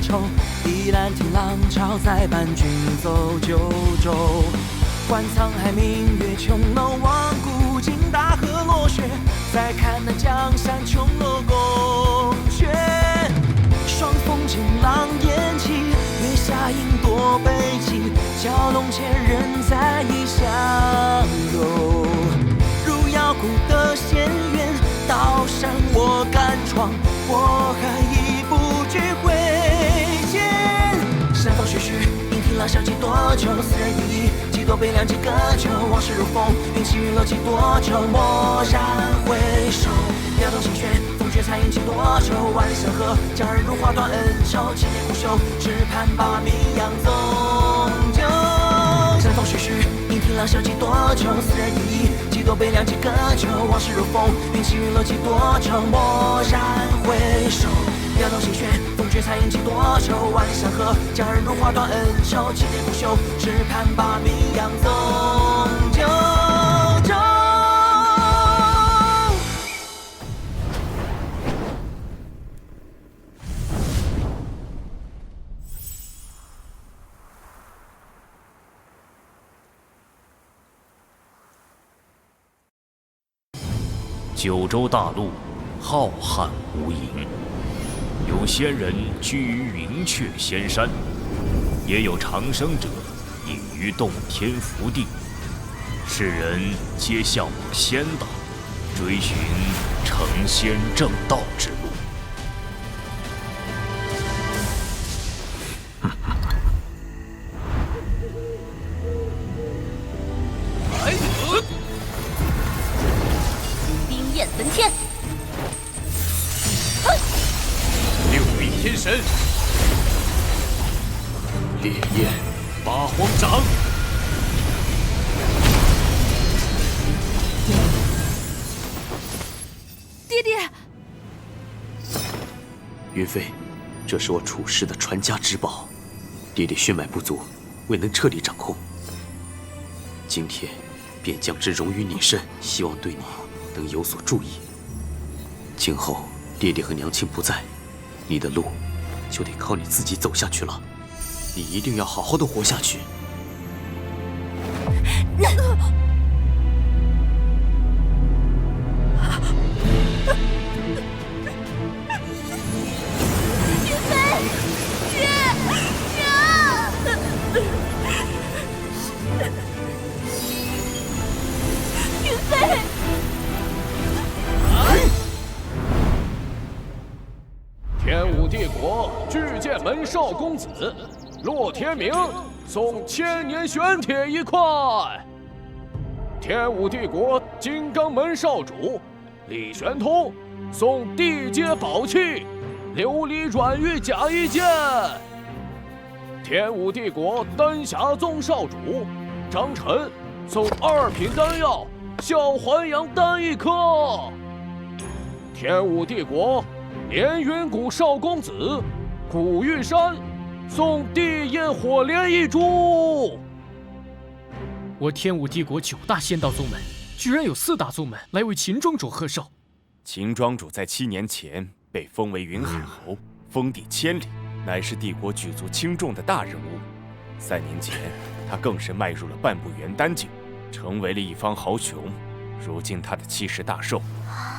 愁。依然听浪潮在伴君走九州。观沧海明月琼楼，望古今大河落雪。再看那江山琼楼宫阙。双峰前浪烟起，月下影多悲戚。蛟龙前人在异乡游。如遥古的仙缘，刀山我敢闯，我还一不惧挥剑。山风徐徐，引听浪笑几多秋。斯人已矣，几多悲凉几个秋。往事如风，云起云落几多愁。蓦然回首，撩动心弦，风雪残影几多愁。万里山河，佳人如花断恩仇。千年不朽，只盼把名扬纵酒。山风徐徐，引听浪笑几多秋。斯人已矣，几多悲凉几个秋。往事如风，云起云落几多愁。蓦然回首，撩动心弦，风雪残影几多愁。万里山河，佳人如花断恩仇。千年不朽，只盼把名扬纵酒。九州大陆浩瀚无垠，有仙人居于云阙仙山，也有长生者隐于洞天福地。世人皆向往仙道，追寻成仙正道之路。焚天，六臂天神，烈焰八荒掌。爹爹，云飞，这是我处世的传家之宝，爹爹血脉不足，未能彻底掌控。今天便将之融于你身，希望对你能有所注意。今后爹爹和娘亲不在，你的路就得靠你自己走下去了。你一定要好好的活下去。天武帝国巨剑门少公子骆天明送千年玄铁一块。天武帝国金刚门少主李玄通送地阶宝器琉璃软玉甲一件。天武帝国丹霞宗少主张晨送2品丹药小环阳丹一颗。天武帝国连云谷少公子古玉山送地焰火莲一株。我天武帝国9大仙道宗门，居然有4大宗门来为秦庄主贺寿。秦庄主在7年前被封为云海侯，封地千里，乃是帝国举足轻重的大人物。3年前，他更是迈入了半步元丹境，成为了一方豪雄。如今他的气势大受，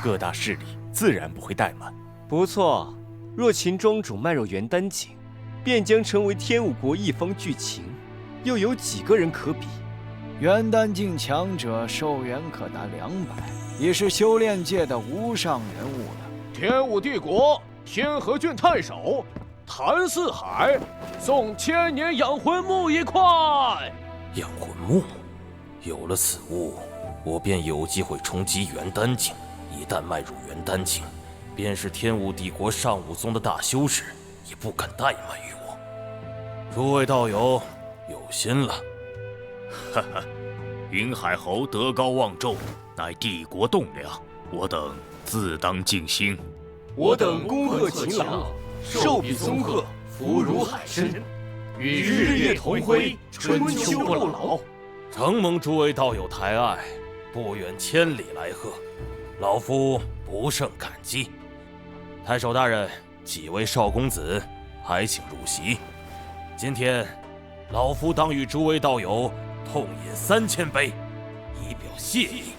各大势力自然不会怠慢。不错，若秦庄主迈入元丹境，便将成为天武国一方巨秦，又有几个人可比？元丹境强者寿元可达200，已是修炼界的无上人物了。天武帝国天河郡太守谭四海送千年养魂木一块。养魂木，有了此物，我便有机会冲击元丹境。一旦迈入元丹境，便是天武帝国上武宗的大修士，也不敢怠慢于我。诸位道友，有心了。哈哈，云海侯德高望重，乃帝国栋梁，我等自当尽心。我等恭贺秦老，寿比松鹤，福如海参，与日月同辉，春秋不老。承蒙诸位道友抬爱，不远千里来贺，老夫不胜感激。太守大人，几位少公子还请入席。今天，老夫当与诸位道友痛饮3000杯，以表谢意。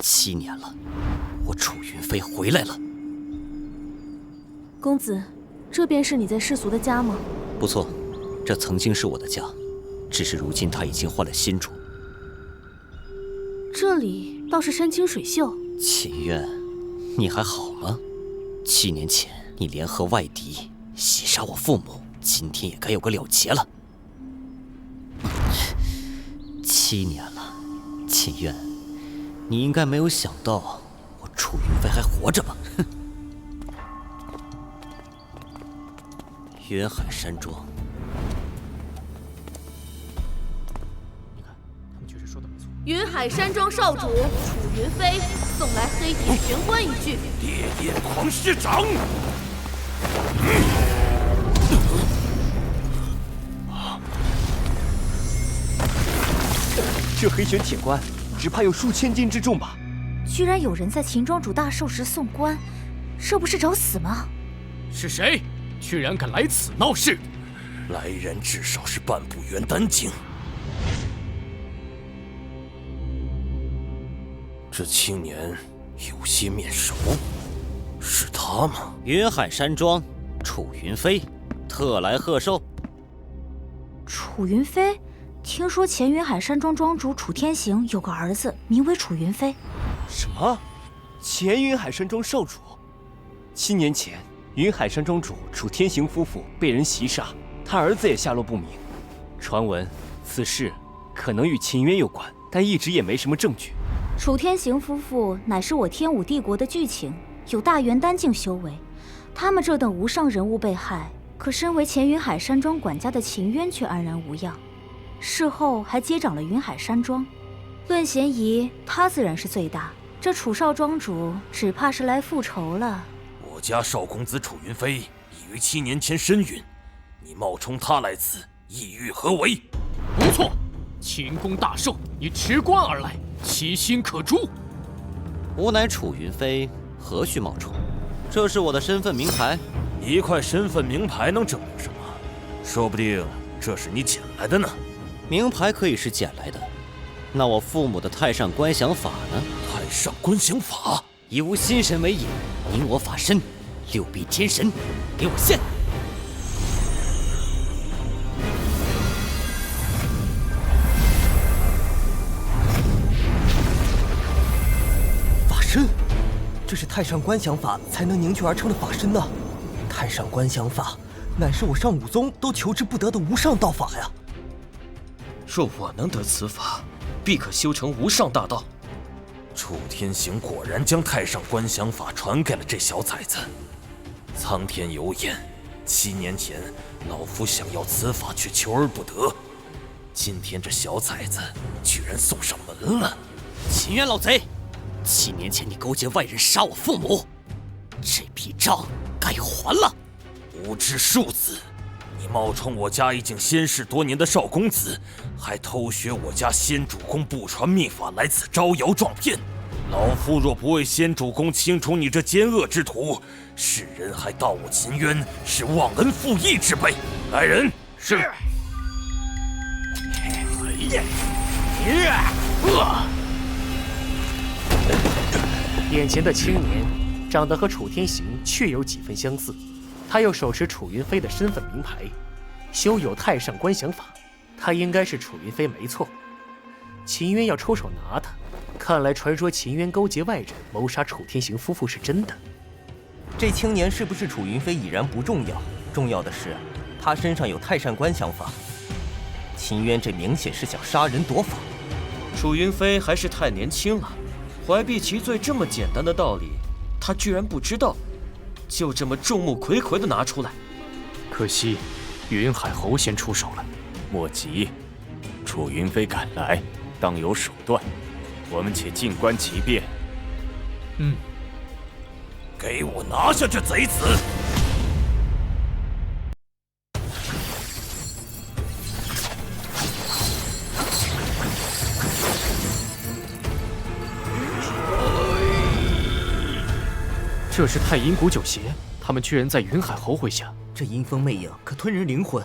7年了，我楚云飞回来了。公子，这便是你在世俗的家吗？不错，这曾经是我的家，只是如今他已经换了新主。这里倒是山清水秀。秦渊，你还好吗？7年前你联合外敌袭杀我父母，今天也该有个了结了。7年了，秦渊，你应该没有想到我楚云飞还活着吧？哼！云海山庄。你看，他们确实说的没错。云海山庄少主楚云飞送来黑铁玄关一具。烈焰狂师掌！这黑玄铁棺只怕有数千斤之重吧？居然有人在秦庄主大寿时送棺，这不是找死吗？是谁？居然敢来此闹事！来人至少是半部元丹境。这青年有些面熟，是他吗？云海山庄，楚云飞，特来贺寿。楚云飞，听说前云海山庄庄主楚天行有个儿子，名为楚云飞。什么？前云海山庄少主？7年前，云海山庄主楚天行夫妇被人袭杀，他儿子也下落不明。传闻此事可能与秦渊有关，但一直也没什么证据。楚天行夫妇乃是我天武帝国的巨擎，有大元丹境修为。他们这等无上人物被害，可身为前云海山庄管家的秦渊却安然无恙。事后还接掌了云海山庄，论嫌疑，他自然是最大。这楚少庄主只怕是来复仇了。我家少公子楚云飞已于7年前身陨，你冒充他来此，意欲何为？不错，秦公大寿，你持棺而来，其心可诛。吾乃楚云飞，何须冒充？这是我的身份名牌。一块身份名牌能证明什么？说不定这是你捡来的呢。名牌可以是捡来的，那我父母的太上观想法呢？太上观想法，以无心神为引，引我法身，6臂天神，给我现！法身，这是太上观想法才能凝聚而成的法身呢。太上观想法乃是我上武宗都求之不得的无上道法呀。若我能得此法，必可修成无上大道。楚天行果然将太上观想法传给了这小崽子。苍天有眼，7年前老夫想要此法却求而不得，今天这小崽子居然送上门了。秦渊老贼，7年前你勾结外人杀我父母，这笔账该还了。无知庶子，你冒充我家已经仙逝多年的少公子，还偷学我家仙主公不传秘法来此招摇撞骗。老夫若不为仙主公清除你这奸恶之徒，世人还道我秦渊是忘恩负义之辈。来人！是。眼前的青年长得和楚天行确有几分相似，他又手持楚云飞的身份名牌，修有太上观想法，他应该是楚云飞没错。秦渊要出手拿他，看来传说秦渊勾结外人谋杀楚天行夫妇是真的。这青年是不是楚云飞已然不重要，重要的是他身上有太上观想法。秦渊这明显是想杀人夺法。楚云飞还是太年轻了，怀璧其罪这么简单的道理，他居然不知道，就这么众目睽睽地拿出来。可惜云海侯先出手了。莫急，楚云飞赶来，当有手段，我们且静观其变。给我拿下这贼子！这是太阴谷九邪，他们居然在云海侯麾下。这阴风魅影可吞人灵魂，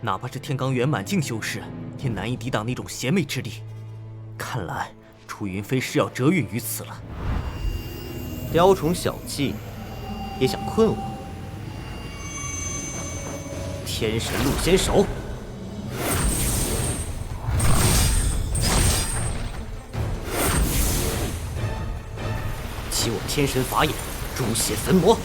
哪怕是天罡元满境修士，也难以抵挡那种邪魅之力。看来楚云飞是要折运于此了。雕虫小技，也想困我？天神鹿仙手，起我天神法眼，诛血焚魔。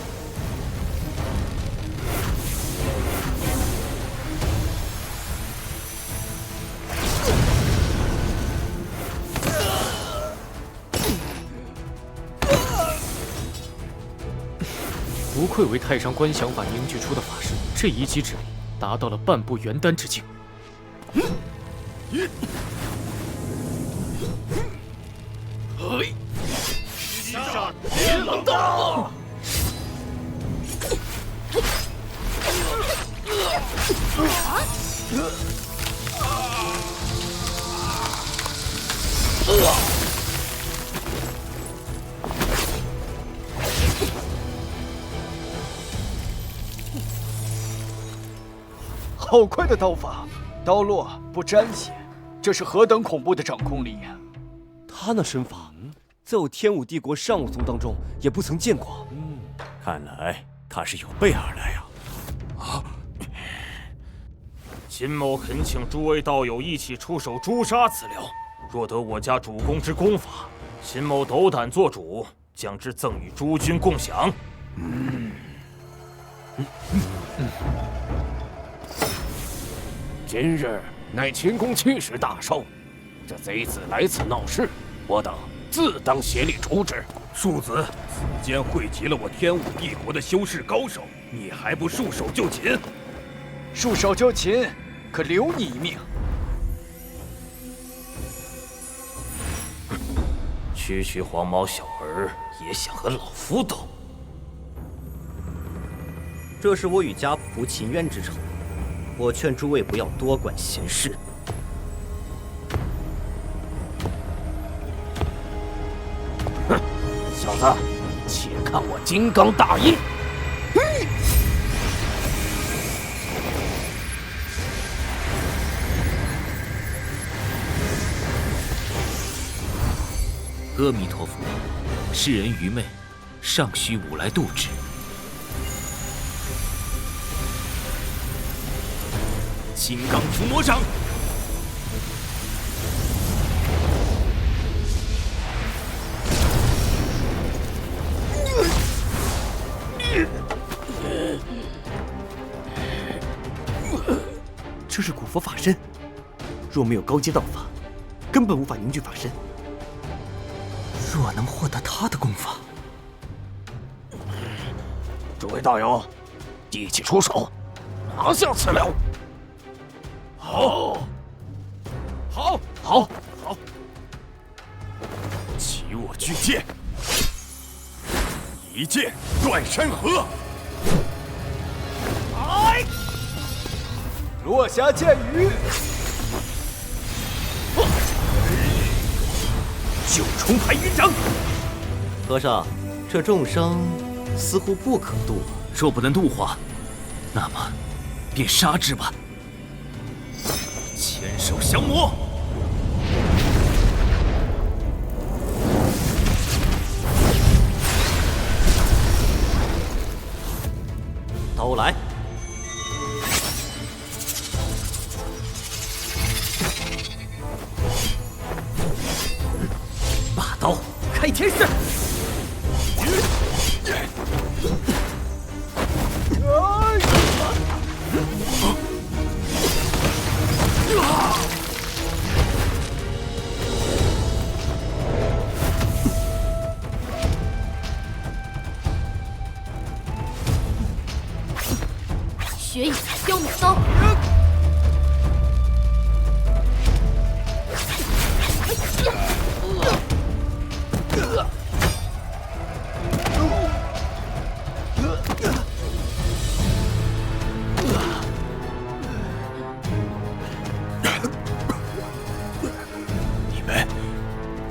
不愧为太上观想法凝聚出的法身，这一击之力达到了半步元丹之境。杀天狼道！好快的刀法，刀落不沾血，这是何等恐怖的掌控力呀！他那身法，在我天武帝国上武宗当中也不曾见过。看来他是有备而来呀！秦某恳请诸位道友一起出手诛杀此僚，若得我家主公之功法，秦某斗胆做主，将之赠与诸君共享。今日乃秦公70大寿，这贼子来此闹事，我等自当协力处置。庶子，此间汇集了我天武帝国的修士高手，你还不束手就擒？束手就擒，可留你一命。区黄毛小儿也想和老夫斗？这是我与家仆秦渊之仇。我劝诸位不要多管闲事。哼，小子，且看我金刚大印！阿弥陀佛，世人愚昧，尚需吾来度之。金刚伏魔掌，这是古佛法身，若没有高阶道法，根本无法凝聚法身。若能获得他的功法，诸位道友，一起出手，拿下此僚！好，好，好，好！起我巨剑，一剑断山河。来，落霞剑雨，九重排云掌。和尚，这众生似乎不可度。若不能度化，那么便杀之吧。千手降魔，刀来！霸刀开天式！雪影消灭刀。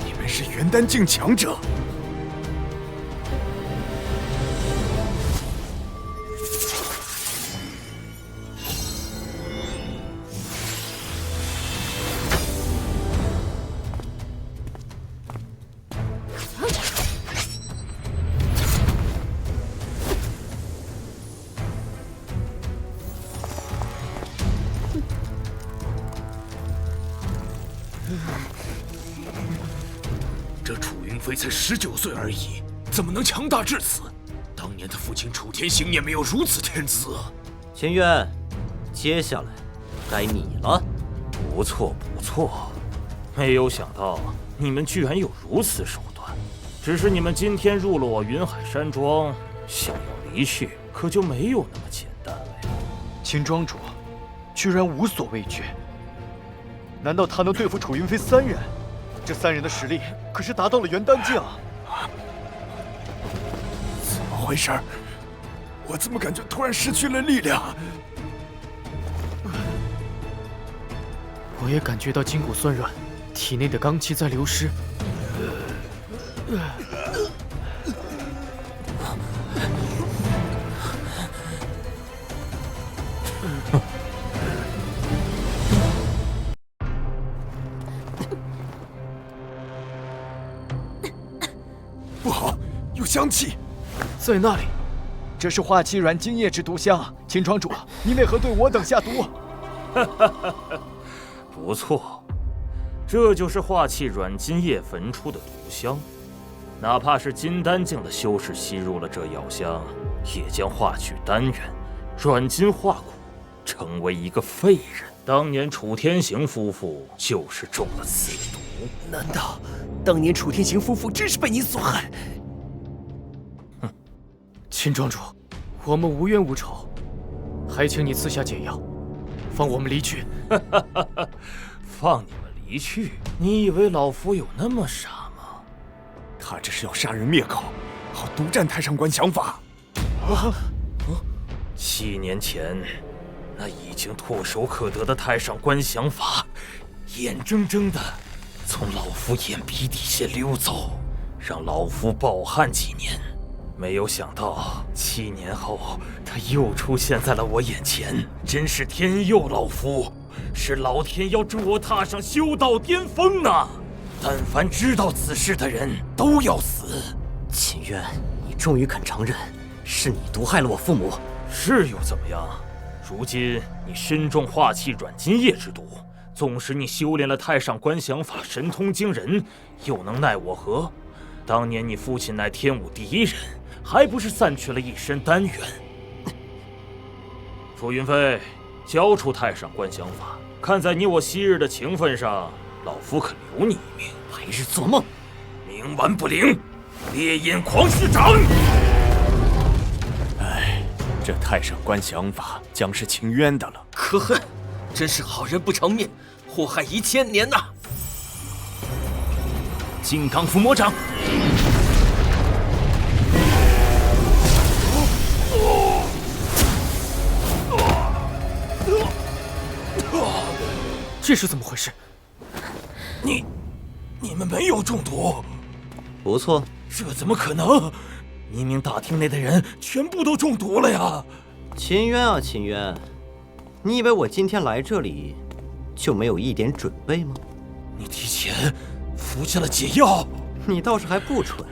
你们是元丹境强者。妃才19岁而已，怎么能强大至此？当年他父亲楚天行也没有如此天资啊！秦渊，接下来该你了。不错不错，没有想到你们居然有如此手段。只是你们今天入了我云海山庄，想要离去，可就没有那么简单了呀。秦庄主居然无所畏惧，难道他能对付楚云飞3人？这3人的实力可是达到了元丹境啊！怎么回事？我怎么感觉突然失去了力量？我也感觉到筋骨酸软，体内的罡气在流失。不好，有香气，在那里。这是化气软金液之毒香。秦庄主，你为何对我等下毒？不错，这就是化气软金液焚出的毒香。哪怕是金丹境的修士吸入了这药香，也将化取丹元，转金化骨，成为一个废人。当年楚天行夫妇就是中了此毒。难道当年楚天行夫妇真是被你所害？秦庄主，我们无冤无仇，还请你赐下解药，放我们离去。放你们离去？你以为老夫有那么傻吗？他这是要杀人灭口，好独占太上观想法。7年前，那已经唾手可得的太上观想法，眼睁睁的从老夫眼皮底下溜走，让老夫饱汉几年。没有想到7年后，他又出现在了我眼前，真是天佑老夫，是老天要助我踏上修道巅峰呢！但凡知道此事的人都要死。秦渊，你终于肯承认，是你毒害了我父母。是又怎么样？如今你身中化气软金液之毒，纵使你修炼了太上观想法，神通惊人，又能奈我何？当年你父亲乃天武第1人，还不是散去了一身丹元？楚云飞，交出太上观想法，看在你我昔日的情分上，老夫可留你一命。白日做梦！冥顽不灵，烈焰狂狮掌！哎，这太上观想法将是秦渊的了。可恨，真是好人不长面，祸害1000年呐！金刚伏魔掌。这是怎么回事？你们没有中毒？不错，这怎么可能？明明大厅内的人全部都中毒了呀！秦渊啊，秦渊，你以为我今天来这里就没有一点准备吗？你提前服下了解药？你倒是还不蠢。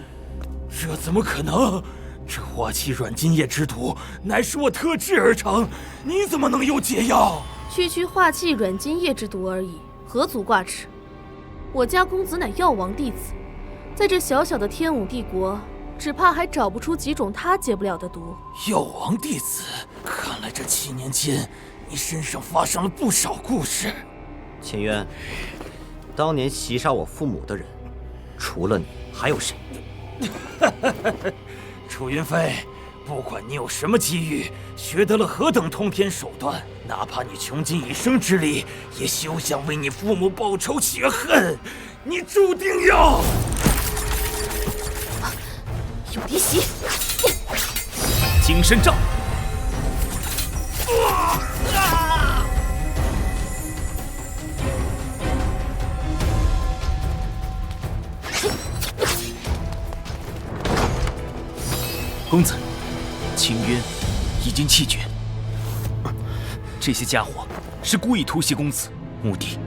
这怎么可能？这化气软金液之毒乃是我特制而成，你怎么能有解药？区化气软金液之毒而已，何足挂齿。我家公子乃药王弟子，在这小小的天武帝国，只怕还找不出几种他解不了的毒。药王弟子，看来这7年间，你身上发生了不少故事。秦渊，当年袭杀我父母的人，除了你，还有谁？楚云飞，不管你有什么机遇，学得了何等通天手段，哪怕你穷尽一生之力，也休想为你父母报仇雪恨。你注定要有滴血！金身杖。公子，秦渊已经气绝。这些家伙是故意突袭公子，目的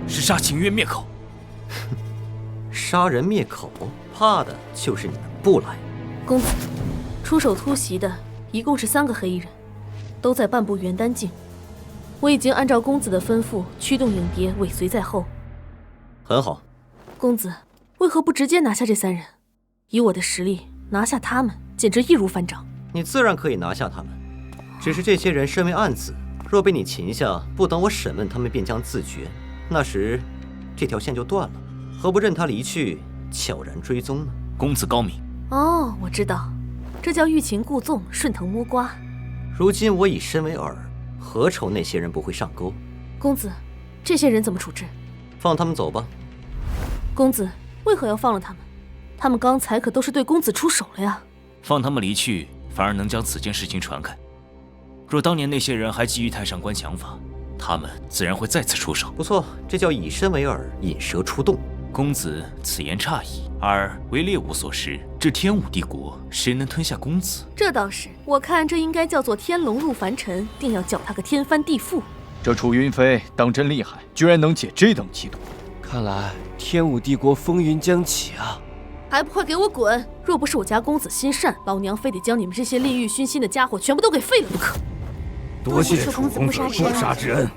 是杀秦渊灭口。杀人灭口，怕的就是你们不来。公子，出手突袭的一共是3个黑衣人，都在半步元丹境。我已经按照公子的吩咐驱动影蝶尾随在后。很好。公子，为何不直接拿下这3人？以我的实力，拿下他们简直易如反掌。你自然可以拿下他们，只是这些人身为暗子，若被你擒下，不等我审问他们便将自绝，那时这条线就断了，何不任他离去，悄然追踪呢？公子高明。哦，我知道，这叫欲擒故纵，顺藤摸瓜。如今我已身为饵，何愁那些人不会上钩？公子，这些人怎么处置？放他们走吧。公子为何要放了他们？他们刚才可都是对公子出手了呀。放他们离去，反而能将此件事情传开。若当年那些人还基于太上官想法，他们自然会再次出手。不错，这叫以身为饵，引蛇出洞。公子此言差矣。而为猎物所食，这天武帝国谁能吞下公子？这倒是，我看这应该叫做天龙入凡尘，定要搅他个天翻地覆。这楚云飞当真厉害，居然能解这等奇毒。看来天武帝国风云将起啊！还不快给我滚！若不是我家公子心善，老娘非得将你们这些利欲熏心的家伙全部都给废了不可。多谢楚公子不杀之恩。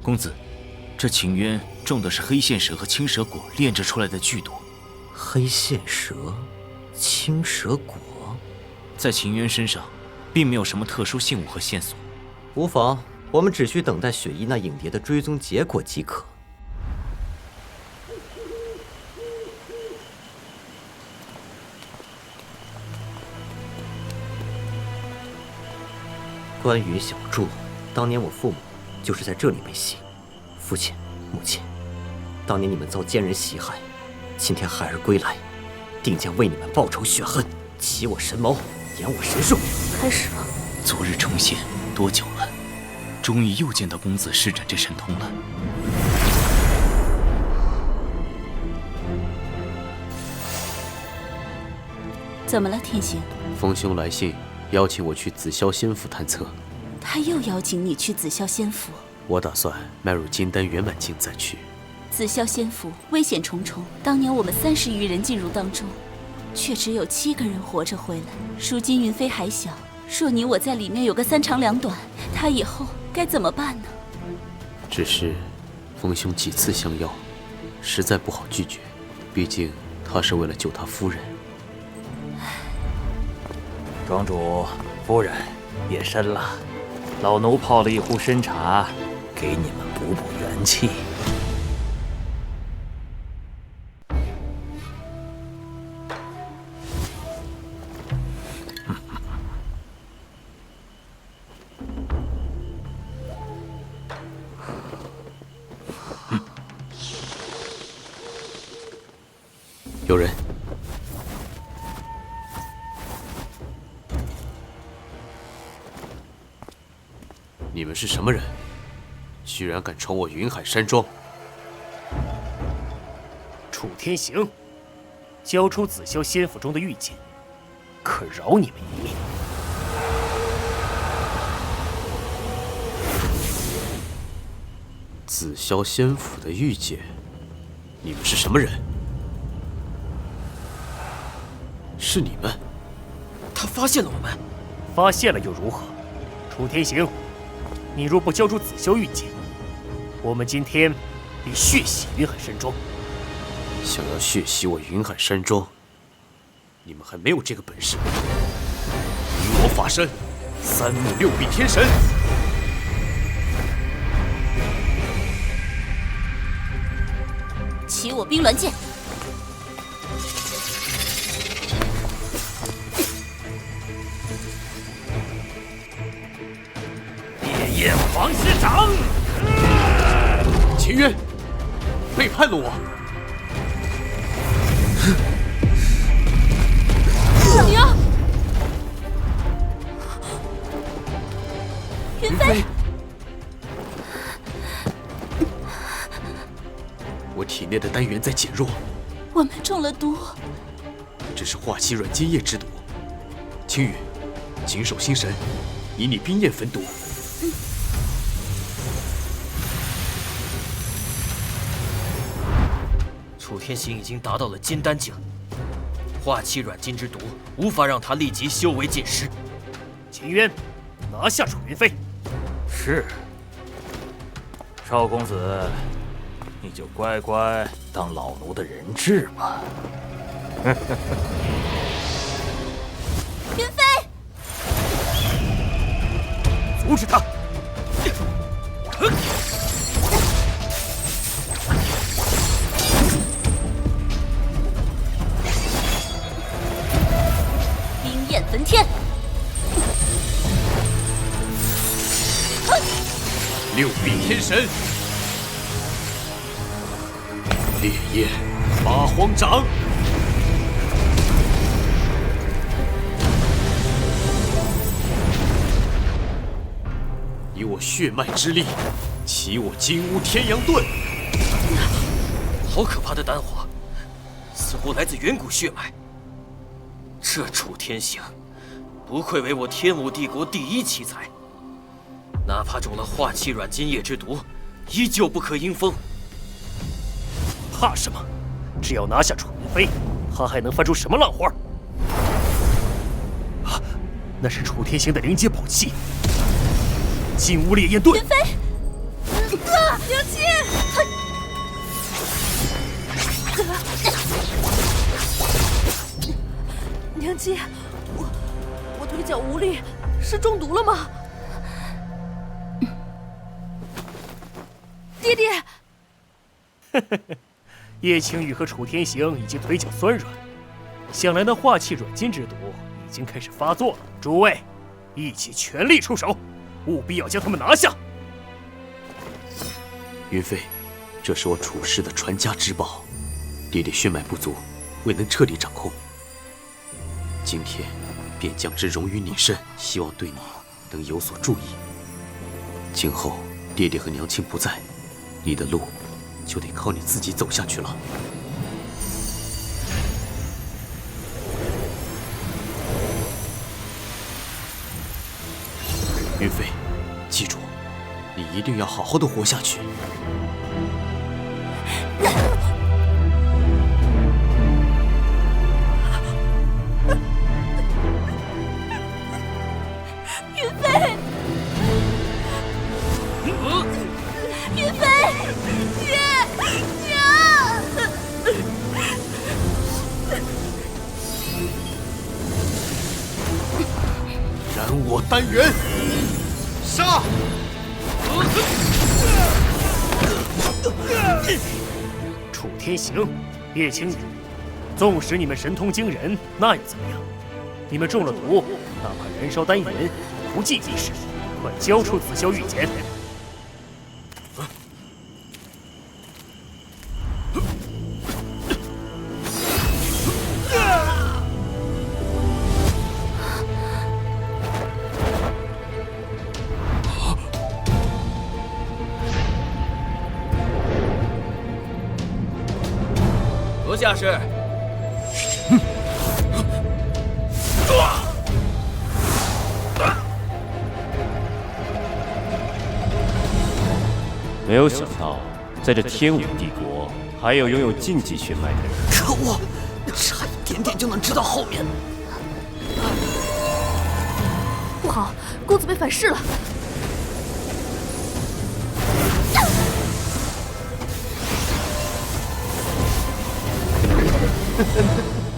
公子，这秦渊种的是黑线蛇和青蛇果炼制出来的剧毒。黑线蛇、青蛇果，在秦渊身上，并没有什么特殊信物和线索。无妨，我们只需等待雪衣那影蝶的追踪结果即可。关于小筑，当年我父母就是在这里被袭。父亲、母亲，当年你们遭奸人袭害，今天孩儿归来，定将为你们报仇雪恨，起我神谋，演我神术。开始了。昨日重现多久了？终于又见到公子施展这神通了。怎么了，天行？丰兄来信，邀请我去紫霄仙府探测。他又邀请你去紫霄仙府。我打算迈入金丹圆满境再去。紫霄仙府危险重重，当年我们30余人进入当中，却只有7个人活着回来。如今云飞还小，若你我在里面有个3长2短，他以后该怎么办呢？只是，丰兄几次相邀，实在不好拒绝。毕竟他是为了救他夫人。庄主、夫人，夜深了，老奴泡了一壶参茶，给你们补补元气。有人。你们是什么人？居然敢闯我云海山庄！楚天行，交出紫霄仙府中的玉简，可饶你们一命。紫霄仙府的玉简，你们是什么人？是你们！他发现了我们，发现了又如何？楚天行，你若不交出紫霄玉简，我们今天必血洗云海山庄。想要血洗我云海山庄，你们还没有这个本事。与我法身，3目6臂天神。起我冰鸾剑。烈焰黄师长，秦渊，背叛了我。老娘，云飞，我体内的丹元在减弱，我们中了毒。这是化气软金液之毒。青羽，谨守心神，以你冰焰焚毒。楚天行已经达到了金丹境，化气软金之毒无法让他立即修为尽失。秦渊，拿下楚云飞。是。少公子，你就乖乖当老奴的人质吧。云飞，阻止他！冰焰焚天！六臂天神，烈焰八荒掌。以我血脉之力，起我金乌天阳盾。好可怕的丹火，似乎来自远古血脉。这楚天行，不愧为我天武帝国第一奇才。哪怕中了化气软金液之毒，依旧不可因风。怕什么？只要拿下楚云飞，他还能翻出什么浪花？啊，那是楚天行的灵阶宝器——金乌烈焰盾。云飞，凉气！娘亲，我腿脚无力，是中毒了吗？爹爹，叶青羽和楚天行已经腿脚酸软，想来那化气软金之毒已经开始发作了。诸位，一起全力出手，务必要将他们拿下。云飞，这是我处世的传家之宝，爹爹血脉不足，未能彻底掌控。今天便将之融于你身，希望对你能有所注意。今后爹爹和娘亲不在，你的路就得靠你自己走下去了。云飞，记住，你一定要好好的活下去。云飞，云飞，娘！燃我丹元，杀！楚天行，叶青羽，纵使你们神通惊人，那又怎么样？你们中了毒，哪怕燃烧丹元，不计即是。快交出紫霄玉简！阁下是？没有想到，在这天武帝国，还有拥有禁忌血脉的人。可恶，差一点点就能知道后面。不好，公子被反噬了。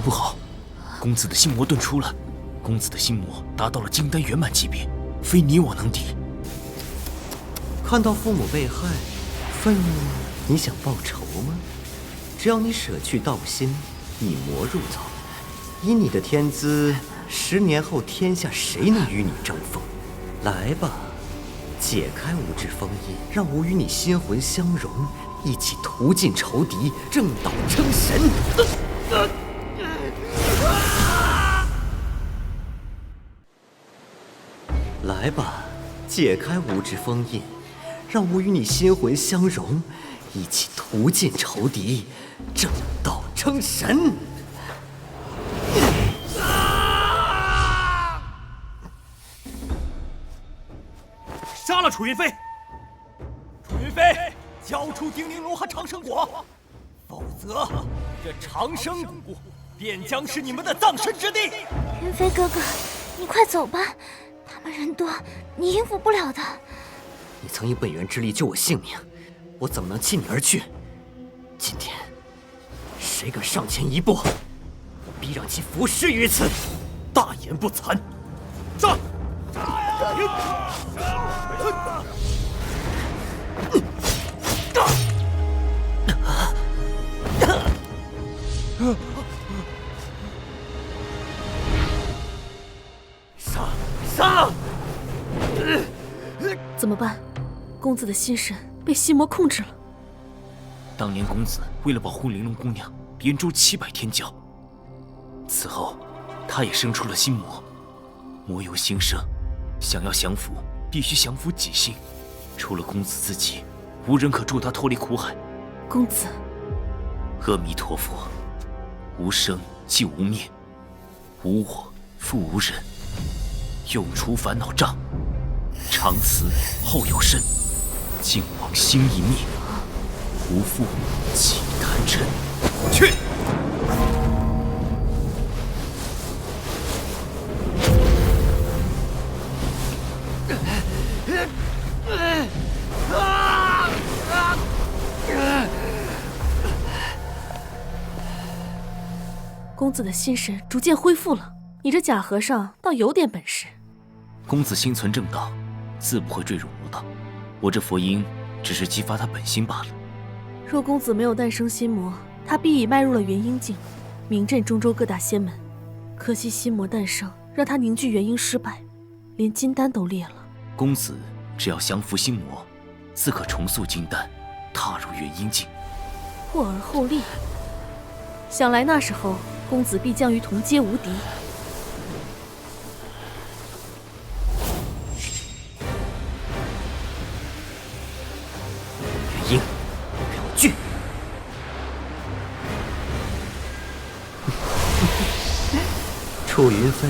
不好，公子的心魔遁出了，公子的心魔达到了金丹圆满级别，非你我能敌。看到父母被害，愤怒，你想报仇吗？只要你舍去道心，以魔入道，以你的天资，10年后天下谁能与你争锋？来吧，解开无质封印，让我与你心魂相融，一起屠尽仇敌，正道称神。来吧，解开无质封印，让我与你心魂相融，一起屠尽仇敌，正道称神。杀了楚云飞！楚云飞，交出叮铃炉和长生果，否则这长生谷便将是你们的葬身之地。云飞哥哥，你快走吧，他们人多，你应付不了的。你曾以本源之力救我性命，我怎么能弃你而去？今天，谁敢上前一步，我必让其伏尸于此，大言不惭！上！上！怎么办？公子的心神被心魔控制了。当年公子为了保护玲珑姑娘，连诛700天骄。此后，他也生出了心魔，魔由心生，想要降服，必须降服己心。除了公子自己，无人可助他脱离苦海。公子，阿弥陀佛，无生即无灭，无我复无人。永除烦恼障，常慈后有身，尽往心一灭，无复起贪嗔。去！公子的心神逐渐恢复了，你这假和尚倒有点本事。公子心存正道，自不会坠入魔道。我这佛音只是激发他本心罢了。若公子没有诞生心魔，他必已迈入了元婴境，名震中州各大仙门。可惜心魔诞生，让他凝聚元婴失败，连金丹都裂了。公子只要降服心魔，自可重塑金丹，踏入元婴境。破而后立，想来那时候公子必将与同阶无敌。元婴，让我聚！楚云飞，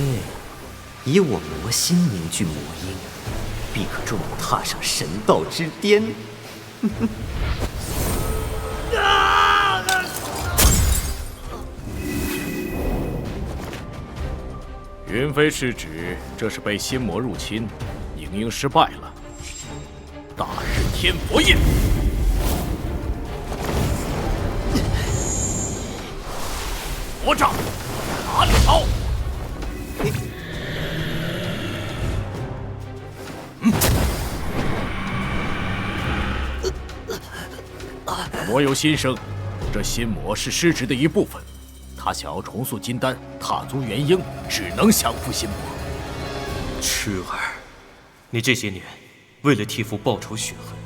以我魔心凝聚魔婴，必可助我踏上神道之巅。云飞是指这是被心魔入侵，影婴失败了。大日天佛印，魔杖哪里掏？魔由心生，这心魔是尸质的一部分。他想要重塑金丹，踏足元婴，只能降服心魔。痴儿，你这些年为了替父报仇雪恨，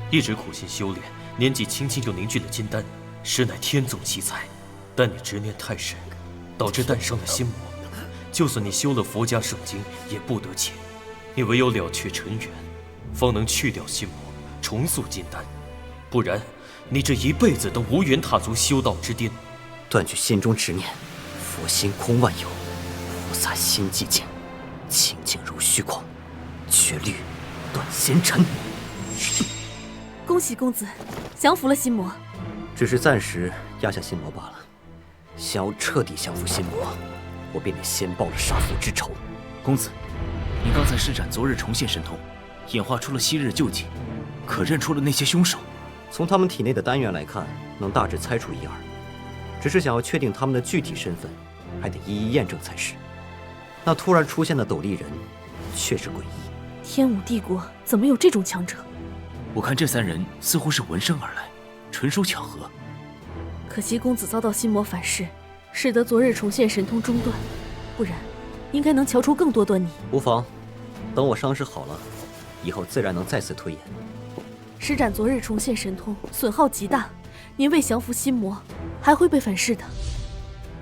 一直苦心修炼，年纪轻轻就凝聚了金丹，实乃天纵奇才。但你执念太深，导致诞生了心魔。就算你修了佛家圣经，也不得解。你唯有了却尘缘，方能去掉心魔，重塑金丹。不然，你这一辈子都无缘踏足修道之巅。断去心中执念，佛心空万有，菩萨心寂静，清净如虚空，绝律断仙尘。恭喜公子，降服了心魔。只是暂时压下心魔罢了。想要彻底降服心魔，我便得先报了杀父之仇。公子，你刚才施展昨日重现神通，演化出了昔日旧迹，可认出了那些凶手。从他们体内的丹元来看，能大致猜出一二。只是想要确定他们的具体身份，还得一一验证才是。那突然出现的斗笠人，确实诡异。天武帝国怎么有这种强者？我看这3人似乎是闻声而来，纯属巧合。可惜公子遭到心魔反噬，使得昨日重现神通中断，不然应该能瞧出更多端倪。无妨，等我伤势好了，以后自然能再次推演。施展昨日重现神通，损耗极大。您为降服心魔，还会被反噬的。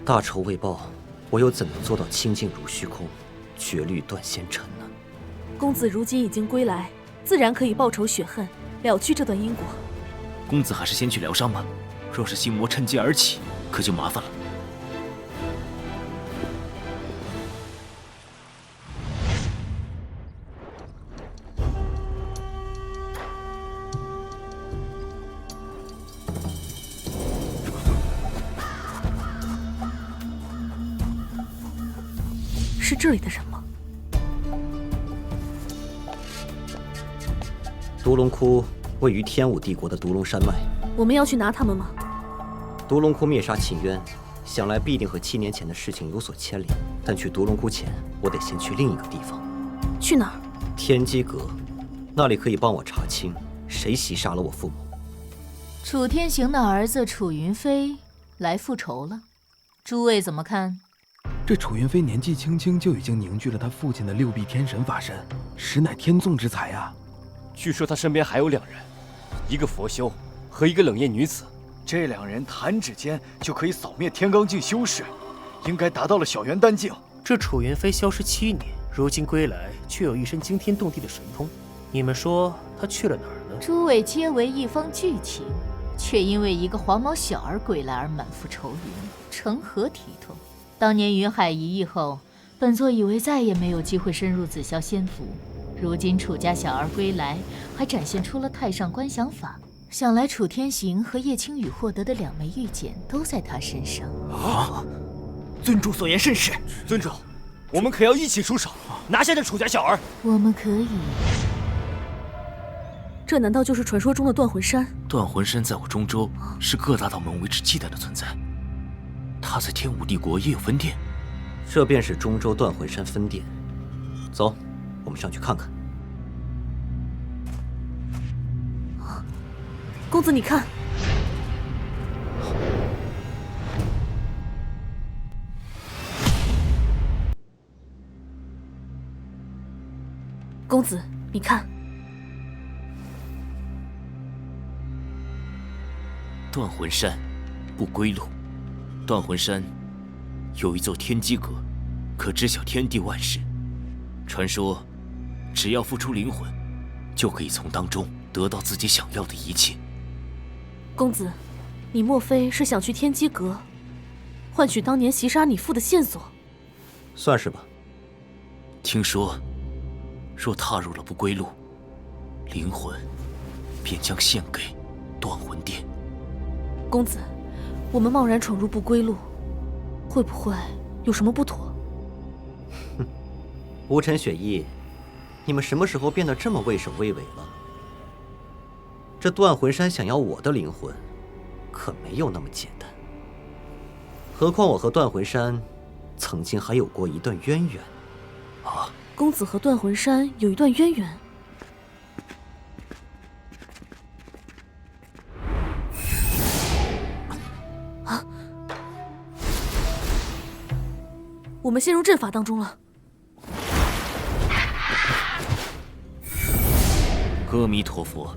大仇未报，我又怎能做到清净如虚空，绝律断仙尘呢？公子如今已经归来，自然可以报仇雪恨，了却这段因果。公子还是先去疗伤吧，若是心魔趁机而起，可就麻烦了。是这里的人吗？毒龙窟位于天武帝国的毒龙山脉。我们要去拿他们吗？毒龙窟灭杀秦渊，想来必定和7年前的事情有所牵连。但去毒龙窟前，我得先去另一个地方。去哪儿？天机阁，那里可以帮我查清谁袭杀了我父母。楚天行的儿子楚云飞来复仇了，诸位怎么看？这楚云飞年纪轻轻就已经凝聚了他父亲的6臂天神法身，实乃天纵之才啊！据说他身边还有2人，一个佛修和一个冷艳女子。这2人弹指间就可以扫灭天罡境修士，应该达到了小元丹境。这楚云飞消失7年，如今归来，却有一身惊天动地的神通。你们说他去了哪儿呢？诸位皆为一方巨情，却因为一个黄毛小儿归来而满腹愁云，成何体统？当年云海一役后，本座以为再也没有机会深入紫霄仙府，如今楚家小儿归来，还展现出了太上观想法。想来楚天行和叶青羽获得的2枚玉简都在他身上。啊！尊主所言甚是。尊主，我们可要一起出手，拿下这楚家小儿。我们可以。这难道就是传说中的断魂山？断魂山在我中州是各大道门为之忌惮的存在，他在天武帝国也有分店。这便是中州断魂山分店。走，我们上去看看。公子，你看，公子，你看，断魂山，不归路。断魂山有一座天机阁，可知晓天地万事。传说，只要付出灵魂，就可以从当中得到自己想要的一切。公子，你莫非是想去天机阁，换取当年袭杀你父的线索？算是吧。听说，若踏入了不归路，灵魂便将献给断魂殿。公子，我们贸然闯入不归路，会不会有什么不妥？哼，无尘雪翼，你们什么时候变得这么畏首畏尾了？这断魂山想要我的灵魂，可没有那么简单。何况我和断魂山曾经还有过一段渊源。啊！公子和断魂山有一段渊源？啊！我们陷入阵法当中了。阿弥陀佛。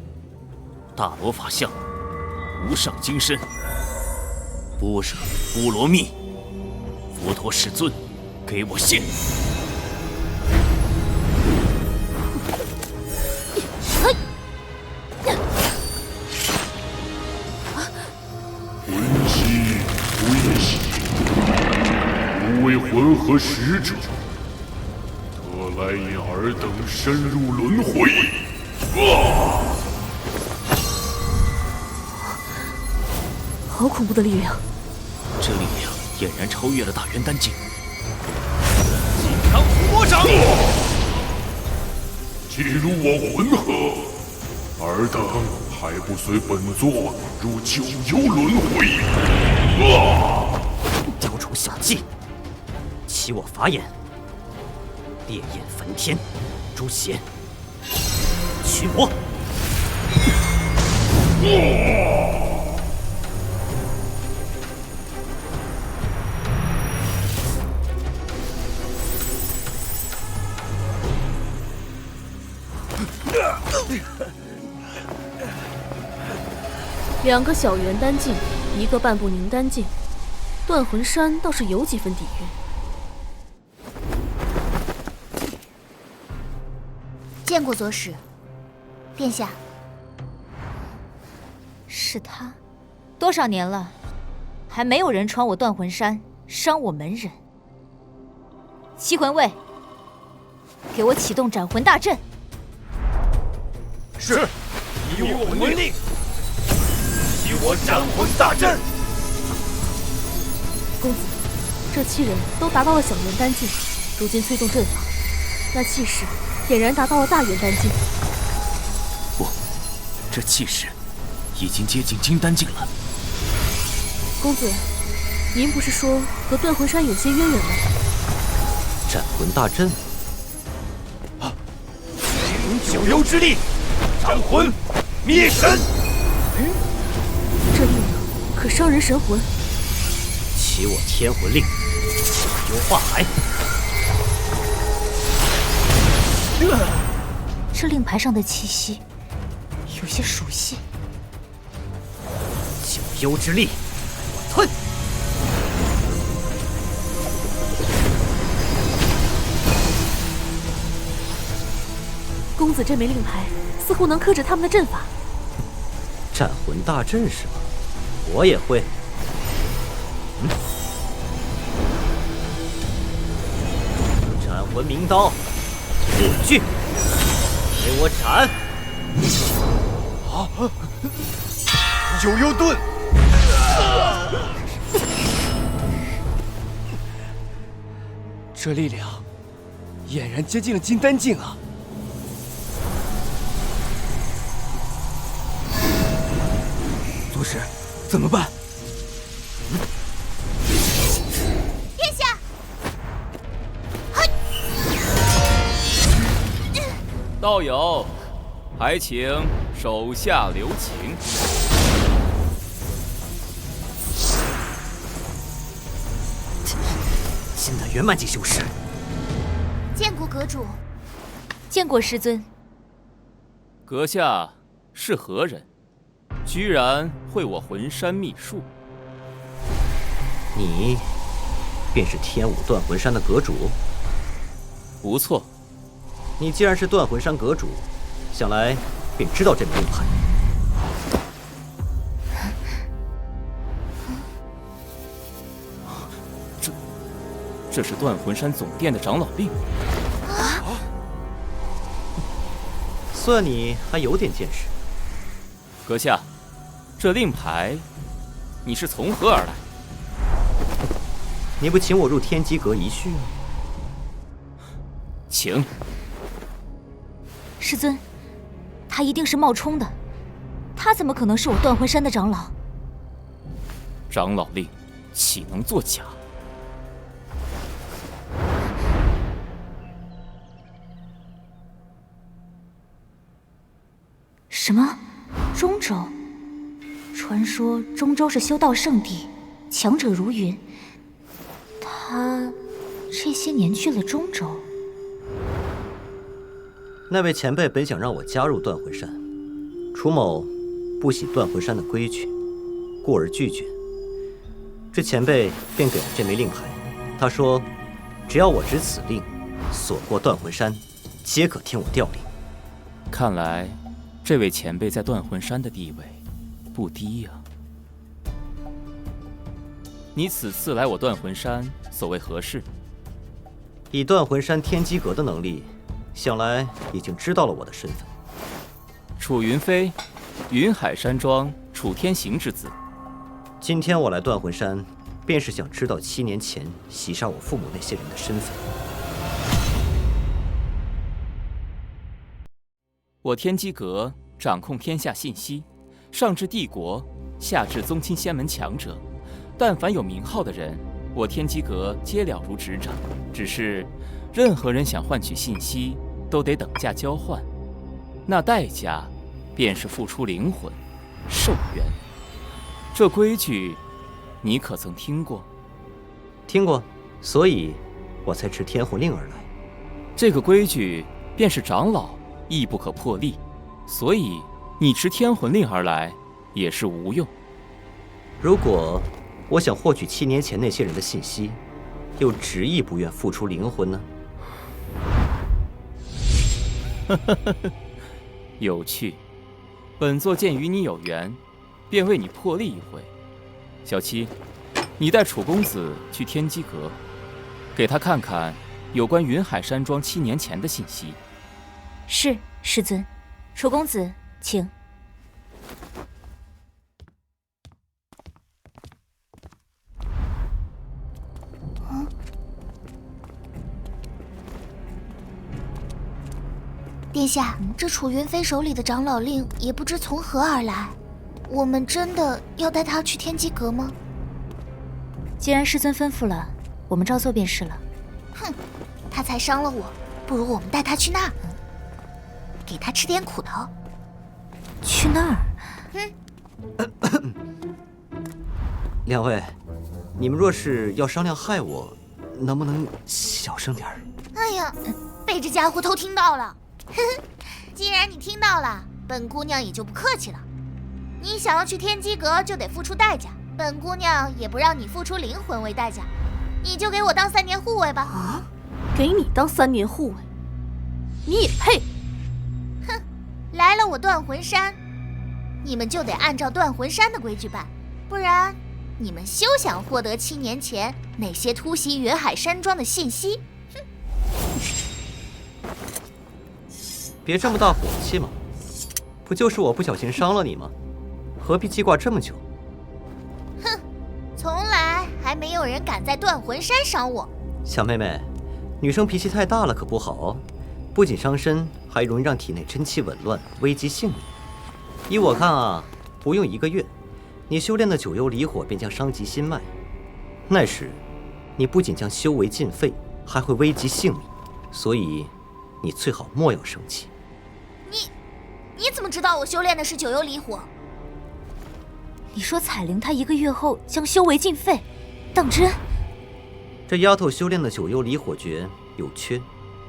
大罗法相，无上金身，般若波罗蜜，佛陀世尊，给我现！魂兮归兮，无为魂和使者，特来引尔等深入轮回。好恐怖的力量！这力量俨然超越了大元丹境。金刚伏魔掌，既入我魂河，尔等还不随本座入九幽轮回？雕虫小技，欺我法眼！烈焰焚天，诛邪！驱魔！2个小元丹境，1个半步凝丹境，断魂山倒是有几分底蕴。见过左使，殿下。是他，多少年了，还没有人闯我断魂山，伤我门人。七魂卫，给我启动斩魂大阵。是，以我为令。以我斩魂大阵。公子，这7人都达到了小元丹境，如今催动阵法，那气势俨然达到了大元丹境。不，这气势已经接近金丹境了。公子，您不是说和断魂山有些渊源吗？斩魂大阵，九幽之力，斩魂灭神。这力量可伤人神魂。起我天魂令，九幽化海。这令牌上的气息有些熟悉。九幽之力，退！公子这枚令牌似乎能克制他们的阵法。斩魂大阵是吗？我也会。斩魂明刀，火炬，给我斩！九幽盾，这力量俨然接近了金丹境啊！左使，怎么办？殿下，道友，还请手下留情。金丹圆满境修士，见过阁主。见过师尊。阁下是何人？居然会我魂山秘术？你便是天武断魂山的阁主？不错。你既然是断魂山阁主，想来便知道这枚令牌。这是断魂山总殿的长老令。算你还有点见识。阁下，这令牌你是从何而来？你不请我入天机阁一叙啊？请。师尊，他一定是冒充的，他怎么可能是我断魂山的长老？长老令岂能作假？什么？中州？传说中州是修道圣地，强者如云。他这些年去了中州。那位前辈本想让我加入断魂山，楚某不喜断魂山的规矩，故而拒绝。这前辈便给了这枚令牌，他说，只要我执此令，所过断魂山，皆可听我调令。看来，这位前辈在断魂山的地位不低呀。你此次来我断魂山，所为何事？以断魂山天机阁的能力，想来已经知道了我的身份。楚云飞，云海山庄楚天行之子。今天我来断魂山，便是想知道7年前袭杀我父母那些人的身份。我天机阁掌控天下信息，上至帝国，下至宗亲仙门强者，但凡有名号的人，我天机阁皆了如指掌。只是，任何人想换取信息，都得等价交换，那代价便是付出灵魂、寿元。这规矩，你可曾听过？听过，所以我才持天魂令而来。这个规矩便是长老亦不可破例，所以你持天魂令而来也是无用。如果我想获取7年前那些人的信息，又执意不愿付出灵魂呢？有趣。本座见与你有缘，便为你破例一回。小七，你带楚公子去天机阁，给他看看有关云海山庄7年前的信息。是，师尊。楚公子，请。殿下，这楚云飞手里的长老令也不知从何而来，我们真的要带他去天机阁吗？既然师尊吩咐了，我们照做便是了。哼，他才伤了我，不如我们带他去那儿，给他吃点苦头。去那儿？两位，你们若是要商量害我，能不能小声点儿？哎呀，被这家伙偷听到了。呵呵，既然你听到了，本姑娘也就不客气了。你想要去天机阁，就得付出代价。本姑娘也不让你付出灵魂为代价，你就给我当3年护卫吧。啊？给你当3年护卫，你也配？哼，来了我断魂山，你们就得按照断魂山的规矩办，不然你们休想获得7年前那些突袭云海山庄的信息。哼！别这么大火气嘛，不就是我不小心伤了你吗？何必记挂这么久？哼，从来还没有人敢在断魂山伤我。小妹妹，女生脾气太大了可不好哦，不仅伤身，还容易让体内真气紊乱，危及性命。依我看啊，不用1个月，你修炼的九幽离火便将伤及心脉，那时你不仅将修为尽废，还会危及性命。所以，你最好莫要生气。你怎么知道我修炼的是九幽离火？你说彩玲她1个月后将修为尽废，当真？这丫头修炼的九幽离火诀有缺，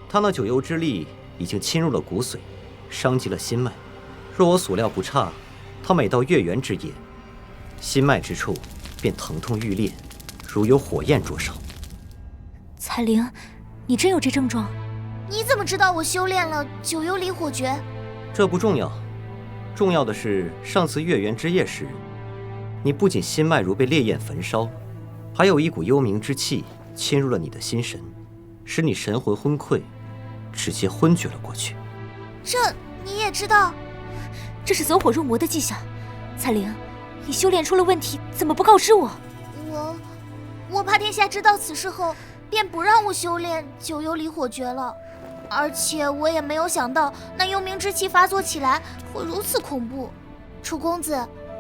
她那九幽之力已经侵入了骨髓，伤及了心脉。若我所料不差，她每到月圆之夜，心脉之处便疼痛欲裂，如有火焰灼烧。彩玲，你真有这症状？你怎么知道我修炼了九幽离火诀？这不重要，重要的是上次月圆之夜时，你不仅心脉如被烈焰焚烧，还有一股幽冥之气侵入了你的心神，使你神魂昏聩，直接昏厥了过去。这你也知道？这是走火入魔的迹象。彩玲，你修炼出了问题，怎么不告知我？我怕殿下知道此事后，便不让我修炼九幽离火诀了。而且我也没有想到，那幽冥之气发作起来会如此恐怖。楚公子，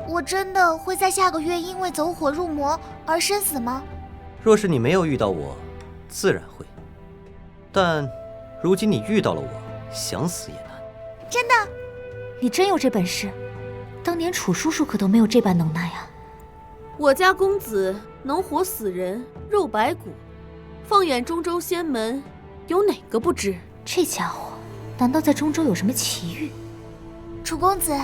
我真的会在下个月因为走火入魔而身死吗？若是你没有遇到我，自然会。但如今你遇到了我，想死也难。真的？你真有这本事？当年楚叔叔可都没有这般能耐啊。我家公子能活死人，肉白骨，放眼中州仙门，有哪个不知？这家伙难道在中州有什么奇遇？楚公子，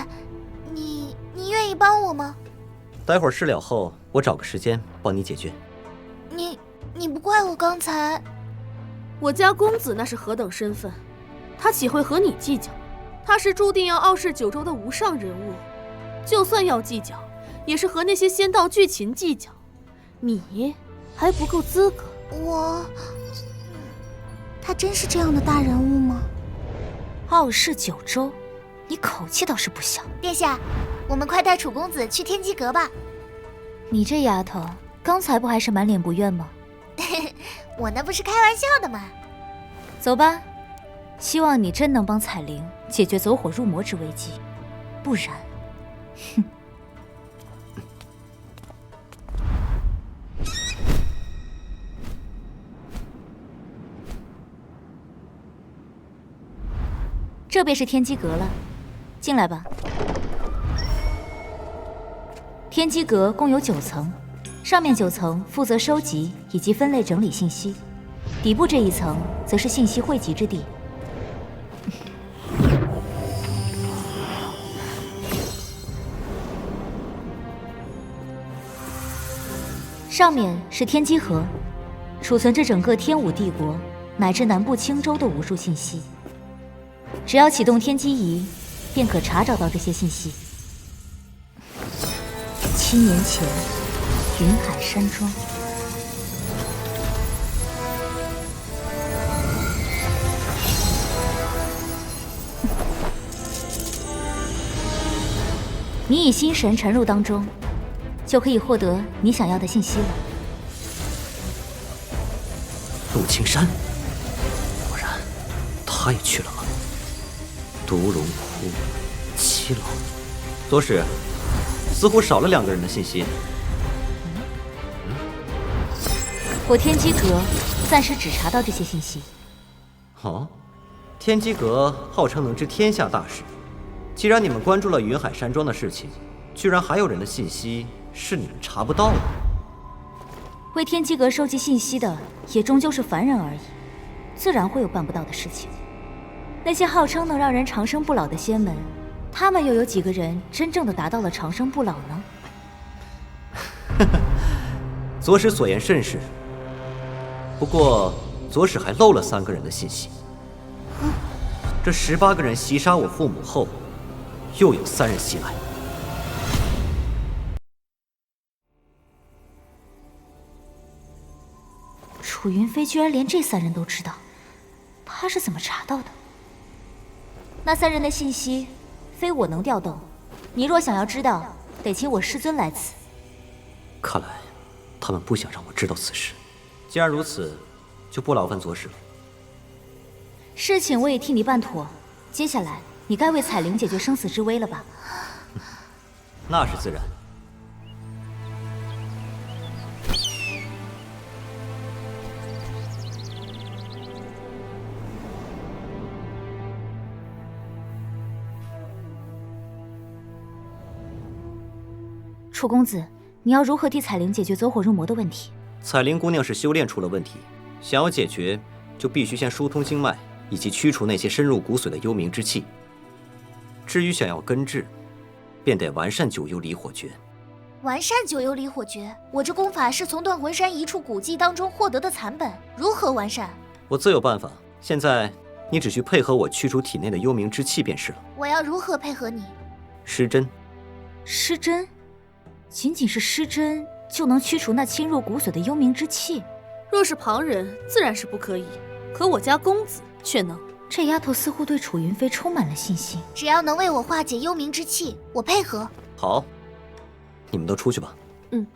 你愿意帮我吗？待会儿事了后，我找个时间帮你解决。你不怪我刚才？我家公子那是何等身份，他岂会和你计较？他是注定要傲视九州的无上人物，就算要计较，也是和那些仙道巨禽计较。你还不够资格。他真是这样的大人物吗？傲视九州，你口气倒是不小。殿下，我们快带楚公子去天机阁吧。你这丫头，刚才不还是满脸不愿吗？我那不是开玩笑的吗？走吧，希望你真能帮彩玲解决走火入魔之危机，不然，哼。这便是天机阁了，进来吧。天机阁共有9层，上面9层负责收集以及分类整理信息，底部这一层则是信息汇集之地。上面是天机盒，储存着整个天武帝国乃至南部青州的无数信息。只要启动天机仪，便可查找到这些信息。7年前，云海山庄。你以心神沉入当中，就可以获得你想要的信息了。陆青山，果然，他也去了吗？烛龙窟七楼。左使，似乎少了2个人的信息。我天机阁暂时只查到这些信息。哦，天机阁号称能知天下大事，既然你们关注了云海山庄的事情，居然还有人的信息是你们查不到的。为天机阁收集信息的也终究是凡人而已，自然会有办不到的事情。那些号称能让人长生不老的仙门，他们又有几个人真正的达到了长生不老呢？左使所言甚是，不过左使还漏了3个人的信息。这18个人袭杀我父母后，又有3人袭来。楚云飞居然连这3人都知道，他是怎么查到的？那3人的信息，非我能调动。你若想要知道，得请我师尊来此。看来，他们不想让我知道此事。既然如此，就不劳烦左使了。事情我也替你办妥，接下来你该为彩铃解决生死之危了吧？那是自然。楚公子，你要如何替彩铃解决走火入魔的问题？彩铃姑娘是修炼出了问题，想要解决，就必须先疏通经脉，以及驱除那些深入骨髓的幽冥之气。至于想要根治，便得完善九幽离火诀。完善九幽离火诀，我这功法是从断魂山一处古迹当中获得的残本，如何完善？我自有办法。现在你只需配合我驱除体内的幽冥之气便是了。我要如何配合你？施针。施针？仅仅是施针就能驱除那侵入骨髓的幽冥之气？若是旁人，自然是不可以，可我家公子却能。这丫头似乎对楚云飞充满了信心。只要能为我化解幽冥之气，我配合。好，你们都出去吧。嗯。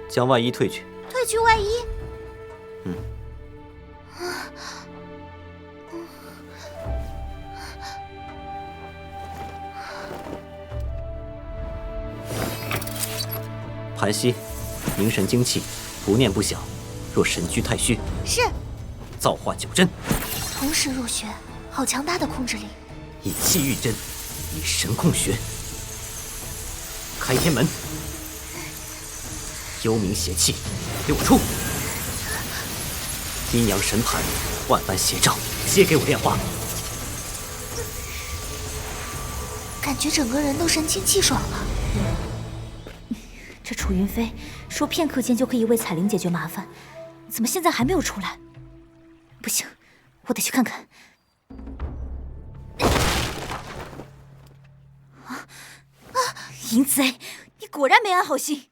将外衣褪去。褪去外衣。嗯。盘膝，凝神精气，不念不想。若神躯太虚，是。造化九针，同时入穴，好强大的控制力。以气御针，以神控穴。开天门，幽冥邪气，给我出！阴阳神盘，万般邪障，皆给我炼化！感觉整个人都神清气爽了。这楚云飞说片刻间就可以为彩铃解决麻烦，怎么现在还没有出来？不行，我得去看看。淫贼，你果然没安好心！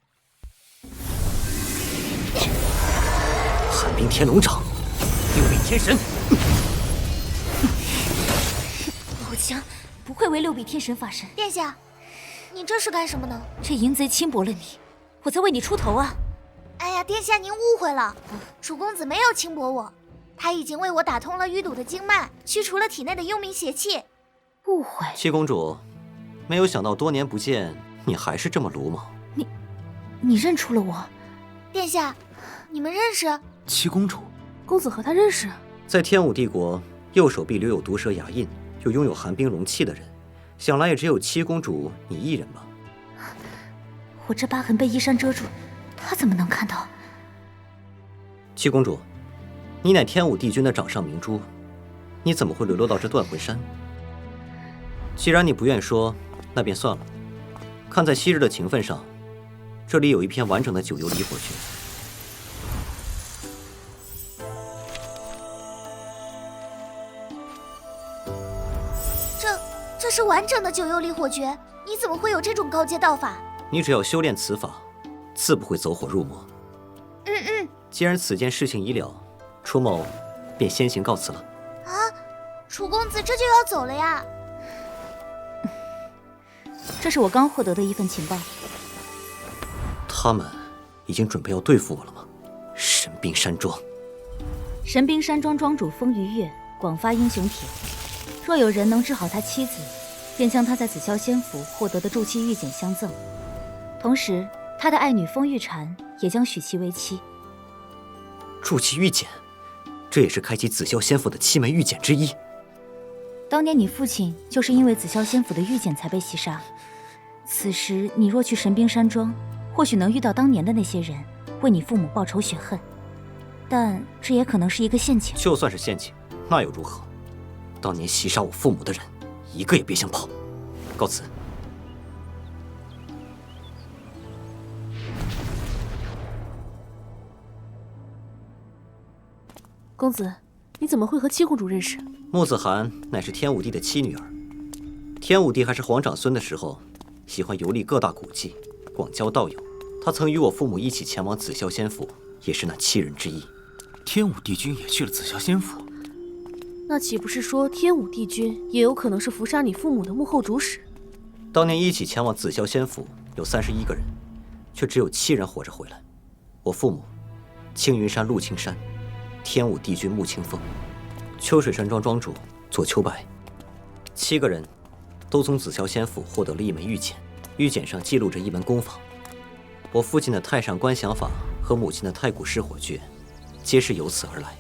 寒冰天龙掌，六臂天神。好强，不愧为六臂天神法身。殿下，你这是干什么呢？这淫贼轻薄了你，我在为你出头啊！哎呀，殿下您误会了，楚公子没有轻薄我，他已经为我打通了淤堵的经脉，驱除了体内的幽冥邪气。误会。七公主，没有想到多年不见，你还是这么鲁莽。你认出了我？殿下，你们认识？七公主，公子和她认识？在天武帝国，右手臂留有毒蛇牙印，又拥有寒冰容器的人，想来也只有七公主你一人吧。我这疤痕被衣衫遮住，他怎么能看到？七公主，你乃天武帝君的掌上明珠，你怎么会流落到这断魂山？既然你不愿说，那便算了。看在昔日的情分上，这里有一篇完整的九幽离火诀。这是完整的九幽离火诀，你怎么会有这种高阶道法？你只要修炼此法，自不会走火入魔。既然此件事情已了，楚某便先行告辞了。啊，楚公子这就要走了呀？这是我刚获得的一份情报。他们已经准备要对付我了吗？神兵山庄。神兵山庄庄主风于月广发英雄帖，若有人能治好他妻子，便将他在紫霄仙府获得的筑气玉简相赠，同时他的爱女风玉蝉也将许其为妻。筑气玉简，这也是开启紫霄仙府的7枚玉简之一。当年你父亲就是因为紫霄仙府的玉简才被袭杀，此时你若去神兵山庄，或许能遇到当年的那些人，为你父母报仇雪恨。但这也可能是一个陷阱。就算是陷阱，那又如何？当年袭杀我父母的人，一个也别想跑。告辞。公子，你怎么会和七公主认识？穆子涵乃是天武帝的妻女儿。天武帝还是皇长孙的时候，喜欢游历各大古迹，广交道友。他曾与我父母一起前往紫霄仙府，也是那7人之一。天武帝君也去了紫霄仙府，那岂不是说天武帝君也有可能是伏杀你父母的幕后主使？当年一起前往紫霄仙府有31个人，却只有7人活着回来。我父母、青云山陆青山、天武帝君穆清风、秋水山庄庄主左秋白，7个人都从紫霄仙府获得了1枚玉简，玉简上记录着一门功法。我父亲的太上观想法和母亲的太古噬火诀，皆是由此而来。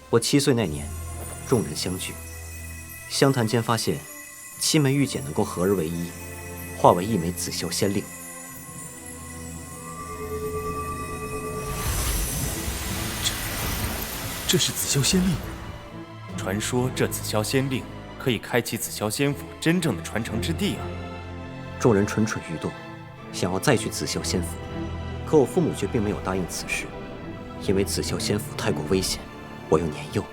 我7岁那年，众人相聚，相谈间发现7枚玉简能够合而为一，化为1枚紫霄仙令。这是紫霄仙令。传说这紫霄仙令可以开启紫霄仙府真正的传承之地啊！众人蠢蠢欲动，想要再去紫霄仙府，可我父母却并没有答应此事，因为紫霄仙府太过危险，我又年幼，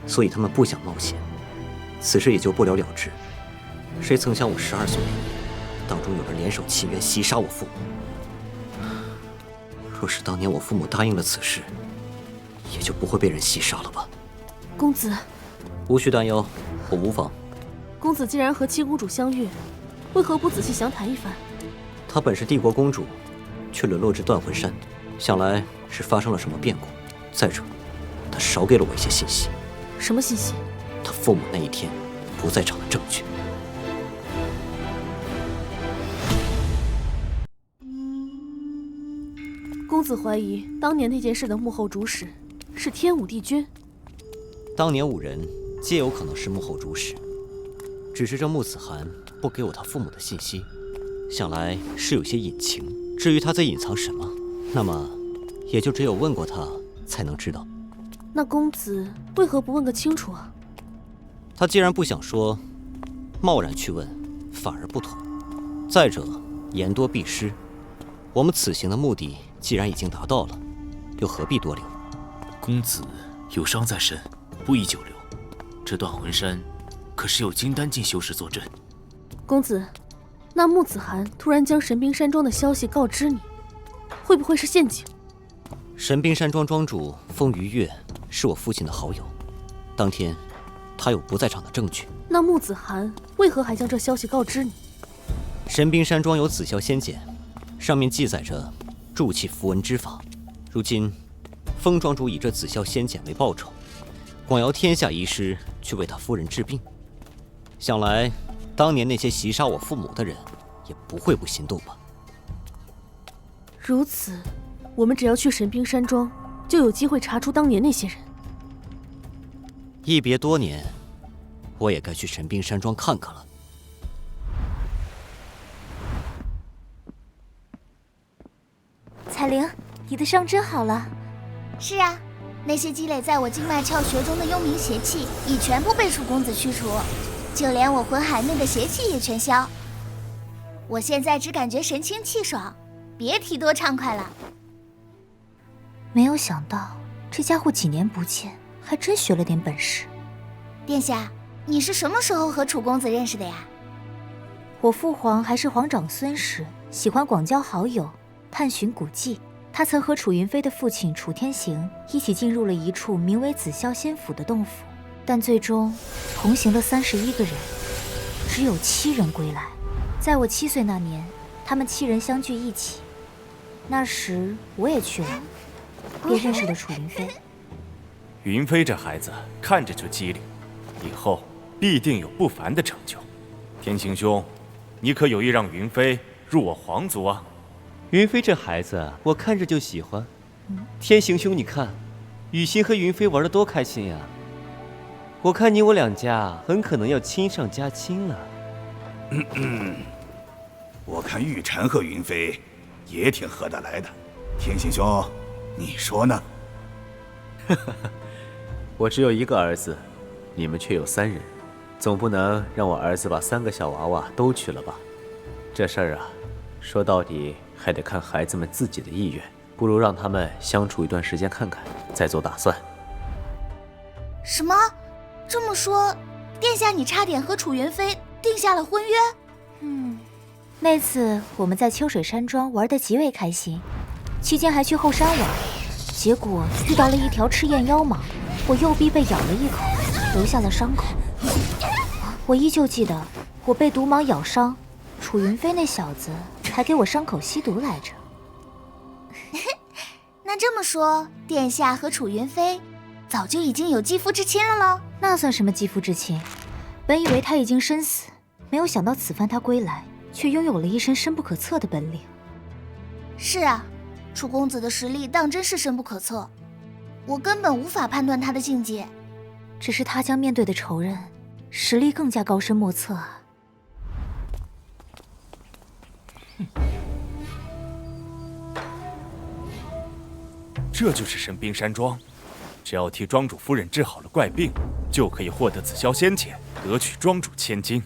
所以他们不想冒险。此事也就不了了之。谁曾想我12岁那年，当中有人联手侵渊袭杀我父母。若是当年我父母答应了此事，也就不会被人袭杀了吧。公子，无需担忧，我无妨。公子既然和七公主相遇，为何不仔细详谈一番？她本是帝国公主，却沦落至断魂山，想来是发生了什么变故。再者，她少给了我一些信息。什么信息？她父母那一天不在场的证据。公子怀疑当年那件事的幕后主使是天武帝君。当年5人皆有可能是幕后主使，只是这穆子涵不给我他父母的信息，想来是有些隐情。至于他在隐藏什么，那么也就只有问过他才能知道。那公子为何不问个清楚啊？他既然不想说，贸然去问反而不妥。再者，言多必失，我们此行的目的既然已经达到了，又何必多留？公子有伤在身，不宜久留。这断魂山可是有金丹境修士坐镇。公子，那穆子涵突然将神兵山庄的消息告知你，会不会是陷阱？神兵山庄庄主风于月是我父亲的好友，当天他有不在场的证据。那穆子涵为何还将这消息告知你？神兵山庄有紫霄仙简，上面记载着筑气符文之法。如今风庄主以这紫霄仙简为报酬，广摇天下医师去为他夫人治病。想来当年那些袭杀我父母的人也不会不心动吧。如此，我们只要去神兵山庄，就有机会查出当年那些人。一别多年，我也该去神兵山庄看看了。彩玲，你的伤真好了。是啊，那些积累在我经脉窍穴中的幽冥邪气已全部被楚公子驱除，就连我魂海内的邪气也全消。我现在只感觉神清气爽，别提多畅快了。没有想到这家伙几年不见，还真学了点本事。殿下，你是什么时候和楚公子认识的呀？我父皇还是皇长孙时，喜欢广交好友，探寻古迹。他曾和楚云飞的父亲楚天行一起进入了一处名为紫霄仙府的洞府，但最终同行的31个人，只有7人归来。在我7岁那年，他们7人相聚一起，那时我也去了，便认识了楚云飞。云飞这孩子看着就机灵，以后必定有不凡的成就。天行兄，你可有意让云飞入我皇族啊？云飞这孩子，我看着就喜欢。天行兄，你看，雨欣和云飞玩得多开心呀！我看你我两家很可能要亲上加亲了。我看玉婵和云飞也挺合得来的，天行兄，你说呢？我只有一个儿子，你们却有3人，总不能让我儿子把3个小娃娃都娶了吧？这事儿啊，说到底还得看孩子们自己的意愿，不如让他们相处一段时间看看，再做打算。什么？这么说，殿下你差点和楚云飞定下了婚约？那次我们在秋水山庄玩得极为开心，期间还去后山玩，结果遇到了一条赤焰妖蟒，我右臂被咬了一口，留下了伤口。我依旧记得，我被毒蟒咬伤，楚云飞那小子还给我伤口吸毒来着。那这么说，殿下和楚云飞早就已经有肌肤之亲了喽？那算什么肌肤之亲？本以为他已经身死，没有想到此番他归来，却拥有了一身深不可测的本领。是啊，楚公子的实力当真是深不可测，我根本无法判断他的境界。只是他将面对的仇人，实力更加高深莫测啊。这就是神冰山庄，只要替庄主夫人治好了怪病，就可以获得紫霄仙钳，得取庄主千金。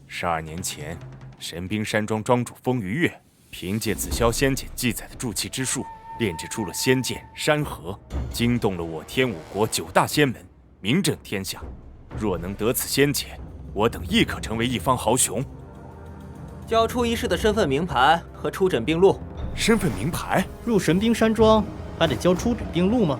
12年前，神冰山庄庄主风于月凭借紫霄仙钳记载的筑气之术，炼制出了仙剑山河，惊动了我天武国9大仙门，名震天下。若能得此仙钳，我等亦可成为一方豪雄。交出一世的身份名牌和出诊病录。身份名牌？入神冰山庄还得交出诊病录吗？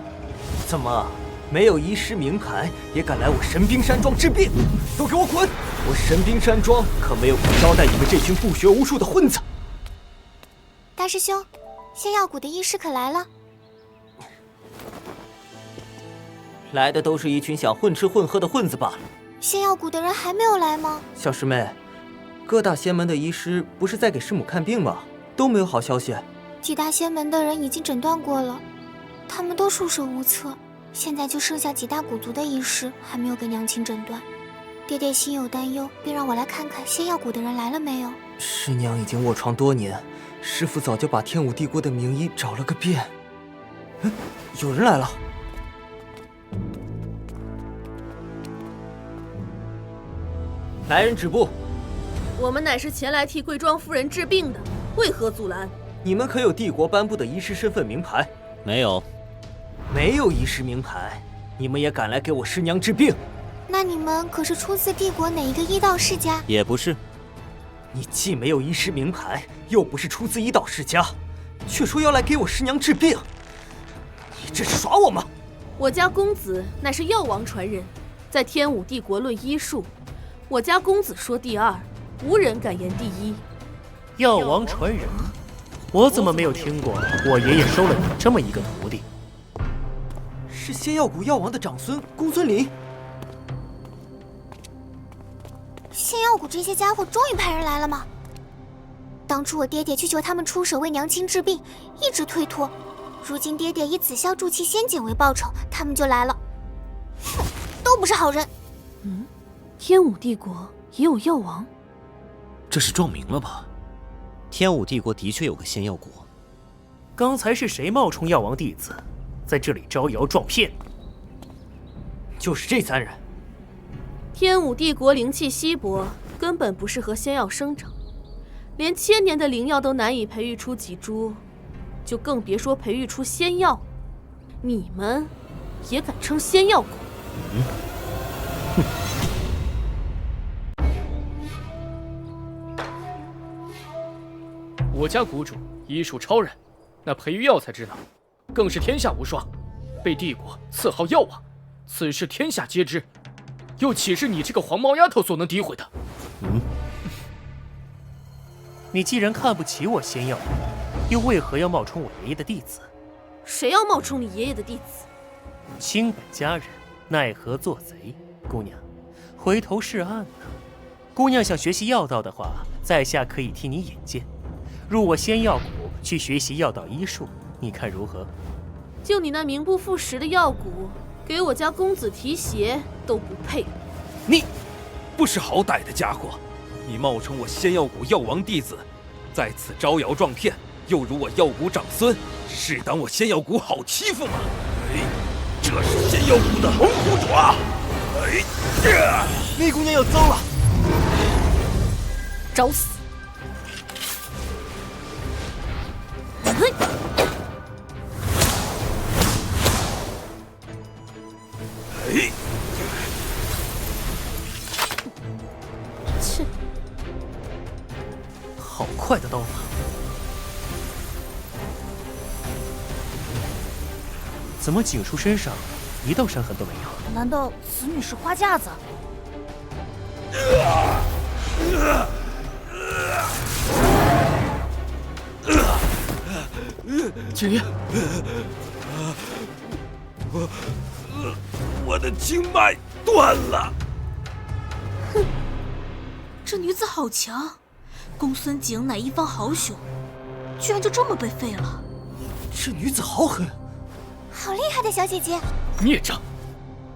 怎么，没有医师名牌也敢来我神冰山庄治病？都给我滚！我神冰山庄可没有不招待你们这群不学无术的混子。大师兄，仙药谷的医师可来了？来的都是一群想混吃混喝的混子罢了。仙药谷的人还没有来吗？小师妹，各大仙门的医师不是在给师母看病吗？都没有好消息。几大仙门的人已经诊断过了，他们都束手无策，现在就剩下几大古族的医师还没有给娘亲诊断。爹爹心有担忧，便让我来看看仙药谷的人来了没有。师娘已经卧床多年，师父早就把天武帝国的名医找了个遍。有人来了。来人止步！我们乃是前来替贵庄夫人治病的，为何阻拦？你们可有帝国颁布的医师身份名牌？没有。没有医师名牌，你们也敢来给我师娘治病？那你们可是出自帝国哪一个医道世家？也不是。你既没有医师名牌，又不是出自医道世家，却说要来给我师娘治病，你这是耍我吗？我家公子乃是药王传人，在天武帝国论医术，我家公子说第2，无人敢言第1。药王传人，我怎么没有听过我爷爷收了你这么一个徒弟？是仙药谷药王的长孙公孙离。仙药谷这些家伙终于派人来了吗？当初我爹爹去求他们出手为娘亲治病，一直推脱。如今爹爹以紫霄筑气仙钳为报酬，他们就来了。哼，都不是好人。天武帝国也有药王？这是撞名了吧？天武帝国的确有个仙药国。刚才是谁冒充药王弟子，在这里招摇撞骗？就是这3人。天武帝国灵气稀薄，根本不适合仙药生长，连1000年的灵药都难以培育出几株，就更别说培育出仙药。你们也敢称仙药国？我家谷主医术超人，那培育药材之能，更是天下无双，被帝国赐号药王，此事天下皆知，又岂是你这个黄毛丫头所能诋毁的？你既然看不起我仙药，又为何要冒充我爷爷的弟子？谁要冒充你爷爷的弟子？卿本佳人，奈何做贼？姑娘，回头是岸呢。姑娘想学习药道的话，在下可以替你引荐，入我仙药谷去学习药道医术，你看如何？就你那名不副实的药谷，给我家公子提鞋都不配。你不识好歹的家伙！你冒充我仙药谷药王弟子，在此招摇撞骗，又辱我药谷长孙，是当我仙药谷好欺负吗？这是仙药谷的猛虎爪！那姑娘要糟了！找死！切！好快的刀法！怎么景叔身上一道伤痕都没有？难道此女是花架子？景爷，我的经脉断了。哼，这女子好强，公孙景乃一方豪雄，居然就这么被废了。这女子好狠，好厉害的小姐姐！孽障，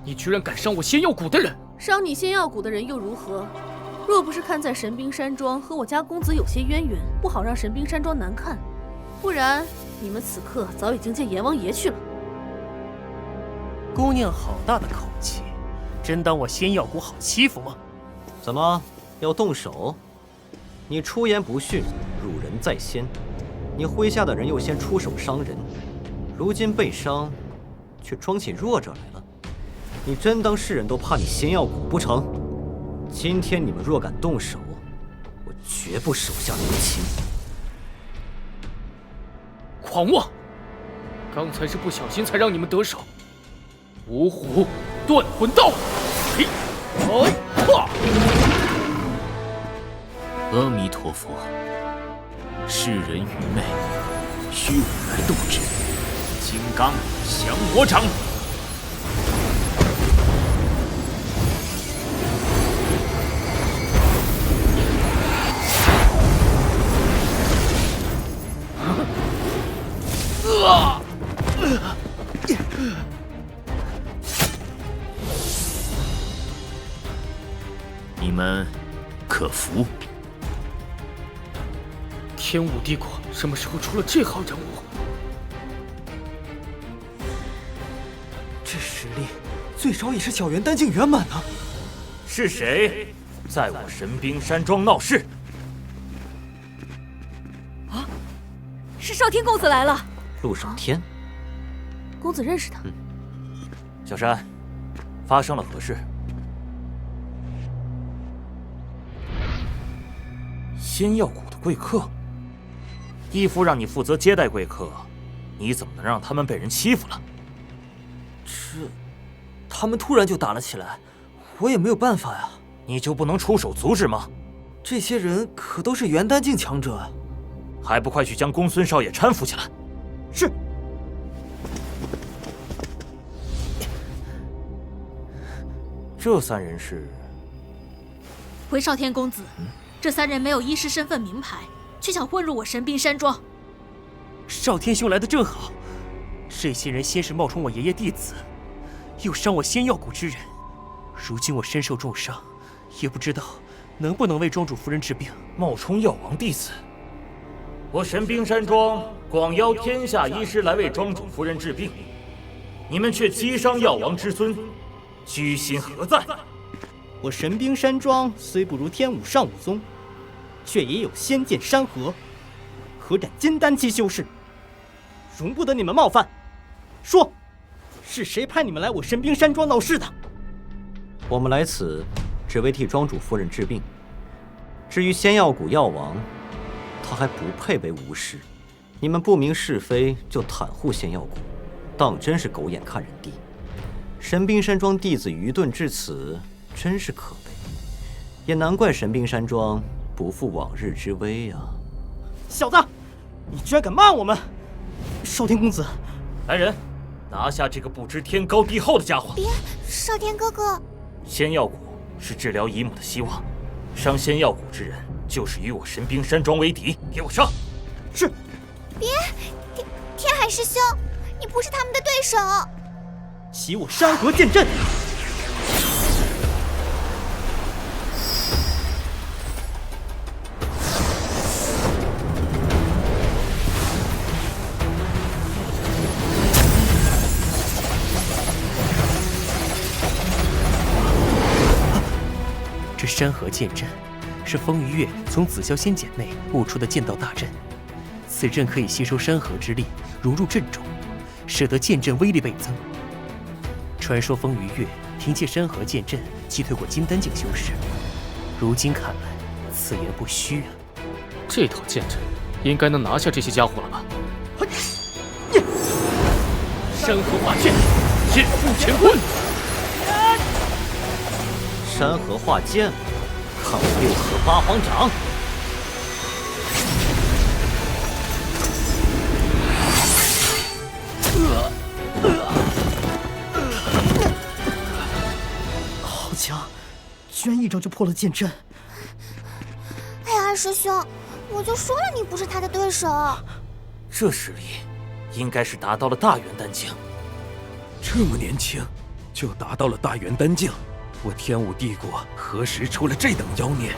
你居然敢伤我仙药谷的人！伤你仙药谷的人又如何？若不是看在神冰山庄和我家公子有些渊源，不好让神冰山庄难看，不然你们此刻早已经见阎王爷去了。姑娘好大的口气，真当我仙药谷好欺负吗？怎么要动手？你出言不逊，辱人在先，你麾下的人又先出手伤人，如今被伤，却装起弱者来了。你真当世人都怕你仙药谷不成？今天你们若敢动手，我绝不手下留情。狂妄！刚才是不小心才让你们得手。五虎断魂刀！阿弥陀佛，世人愚昧，需我来度之。金刚降魔掌！你们可服？天武帝国什么时候出了这号人物？这实力最少也是小元丹境圆满啊！是谁在我神冰山庄闹事？啊，是少天公子来了。陆少天，公子认识他？小山，发生了何事？仙药谷的贵客，义父让你负责接待贵客，你怎么能让他们被人欺负了？他们突然就打了起来，我也没有办法呀。你就不能出手阻止吗？这些人可都是元丹境强者啊！还不快去将公孙少爷搀扶起来！是。这三人是？回少天公子，这三人没有医师身份名牌，却想混入我神冰山庄。少天兄来的正好，这些人先是冒充我爷爷弟子，又伤我仙药谷之人，如今我身受重伤，也不知道能不能为庄主夫人治病。冒充药王弟子，我神冰山庄广邀天下医师来为庄主夫人治病，你们却击伤药王之尊，居心何在？我神冰山庄虽不如天武上武宗，却也有仙剑山河，可斩金丹期修士，容不得你们冒犯。说，是谁派你们来我神冰山庄闹事的？我们来此只为替庄主夫人治病。至于仙药谷药王，他还不配为巫师。你们不明是非就袒护仙药谷，当真是狗眼看人低。神冰山庄弟子愚钝至此，真是可悲。也难怪神冰山庄不复往日之威啊！小子，你居然敢骂我们！少天公子，来人，拿下这个不知天高地厚的家伙！别，少天哥哥。仙药谷是治疗姨母的希望，伤仙药谷之人就是与我神兵山庄为敌。给我上！是。别，天海师兄，你不是他们的对手。袭我山河剑阵！这山河剑阵是风鱼月从紫霄仙茧内悟出的剑道大阵，此阵可以吸收山河之力，融入阵中，使得剑阵威力倍增。传说风鱼月凭借山河剑阵击退过金丹境修士，如今看来，此言不虚啊。这套剑阵应该能拿下这些家伙了吧？山河化剑，剑锋乾坤。山河化剑，看我六合八荒掌！好强，居然一招就破了剑阵！哎呀，二师兄，我就说了你不是他的对手。这实力，应该是达到了大元丹境。这么年轻，就达到了大元丹境。我天武帝国何时出了这等妖孽？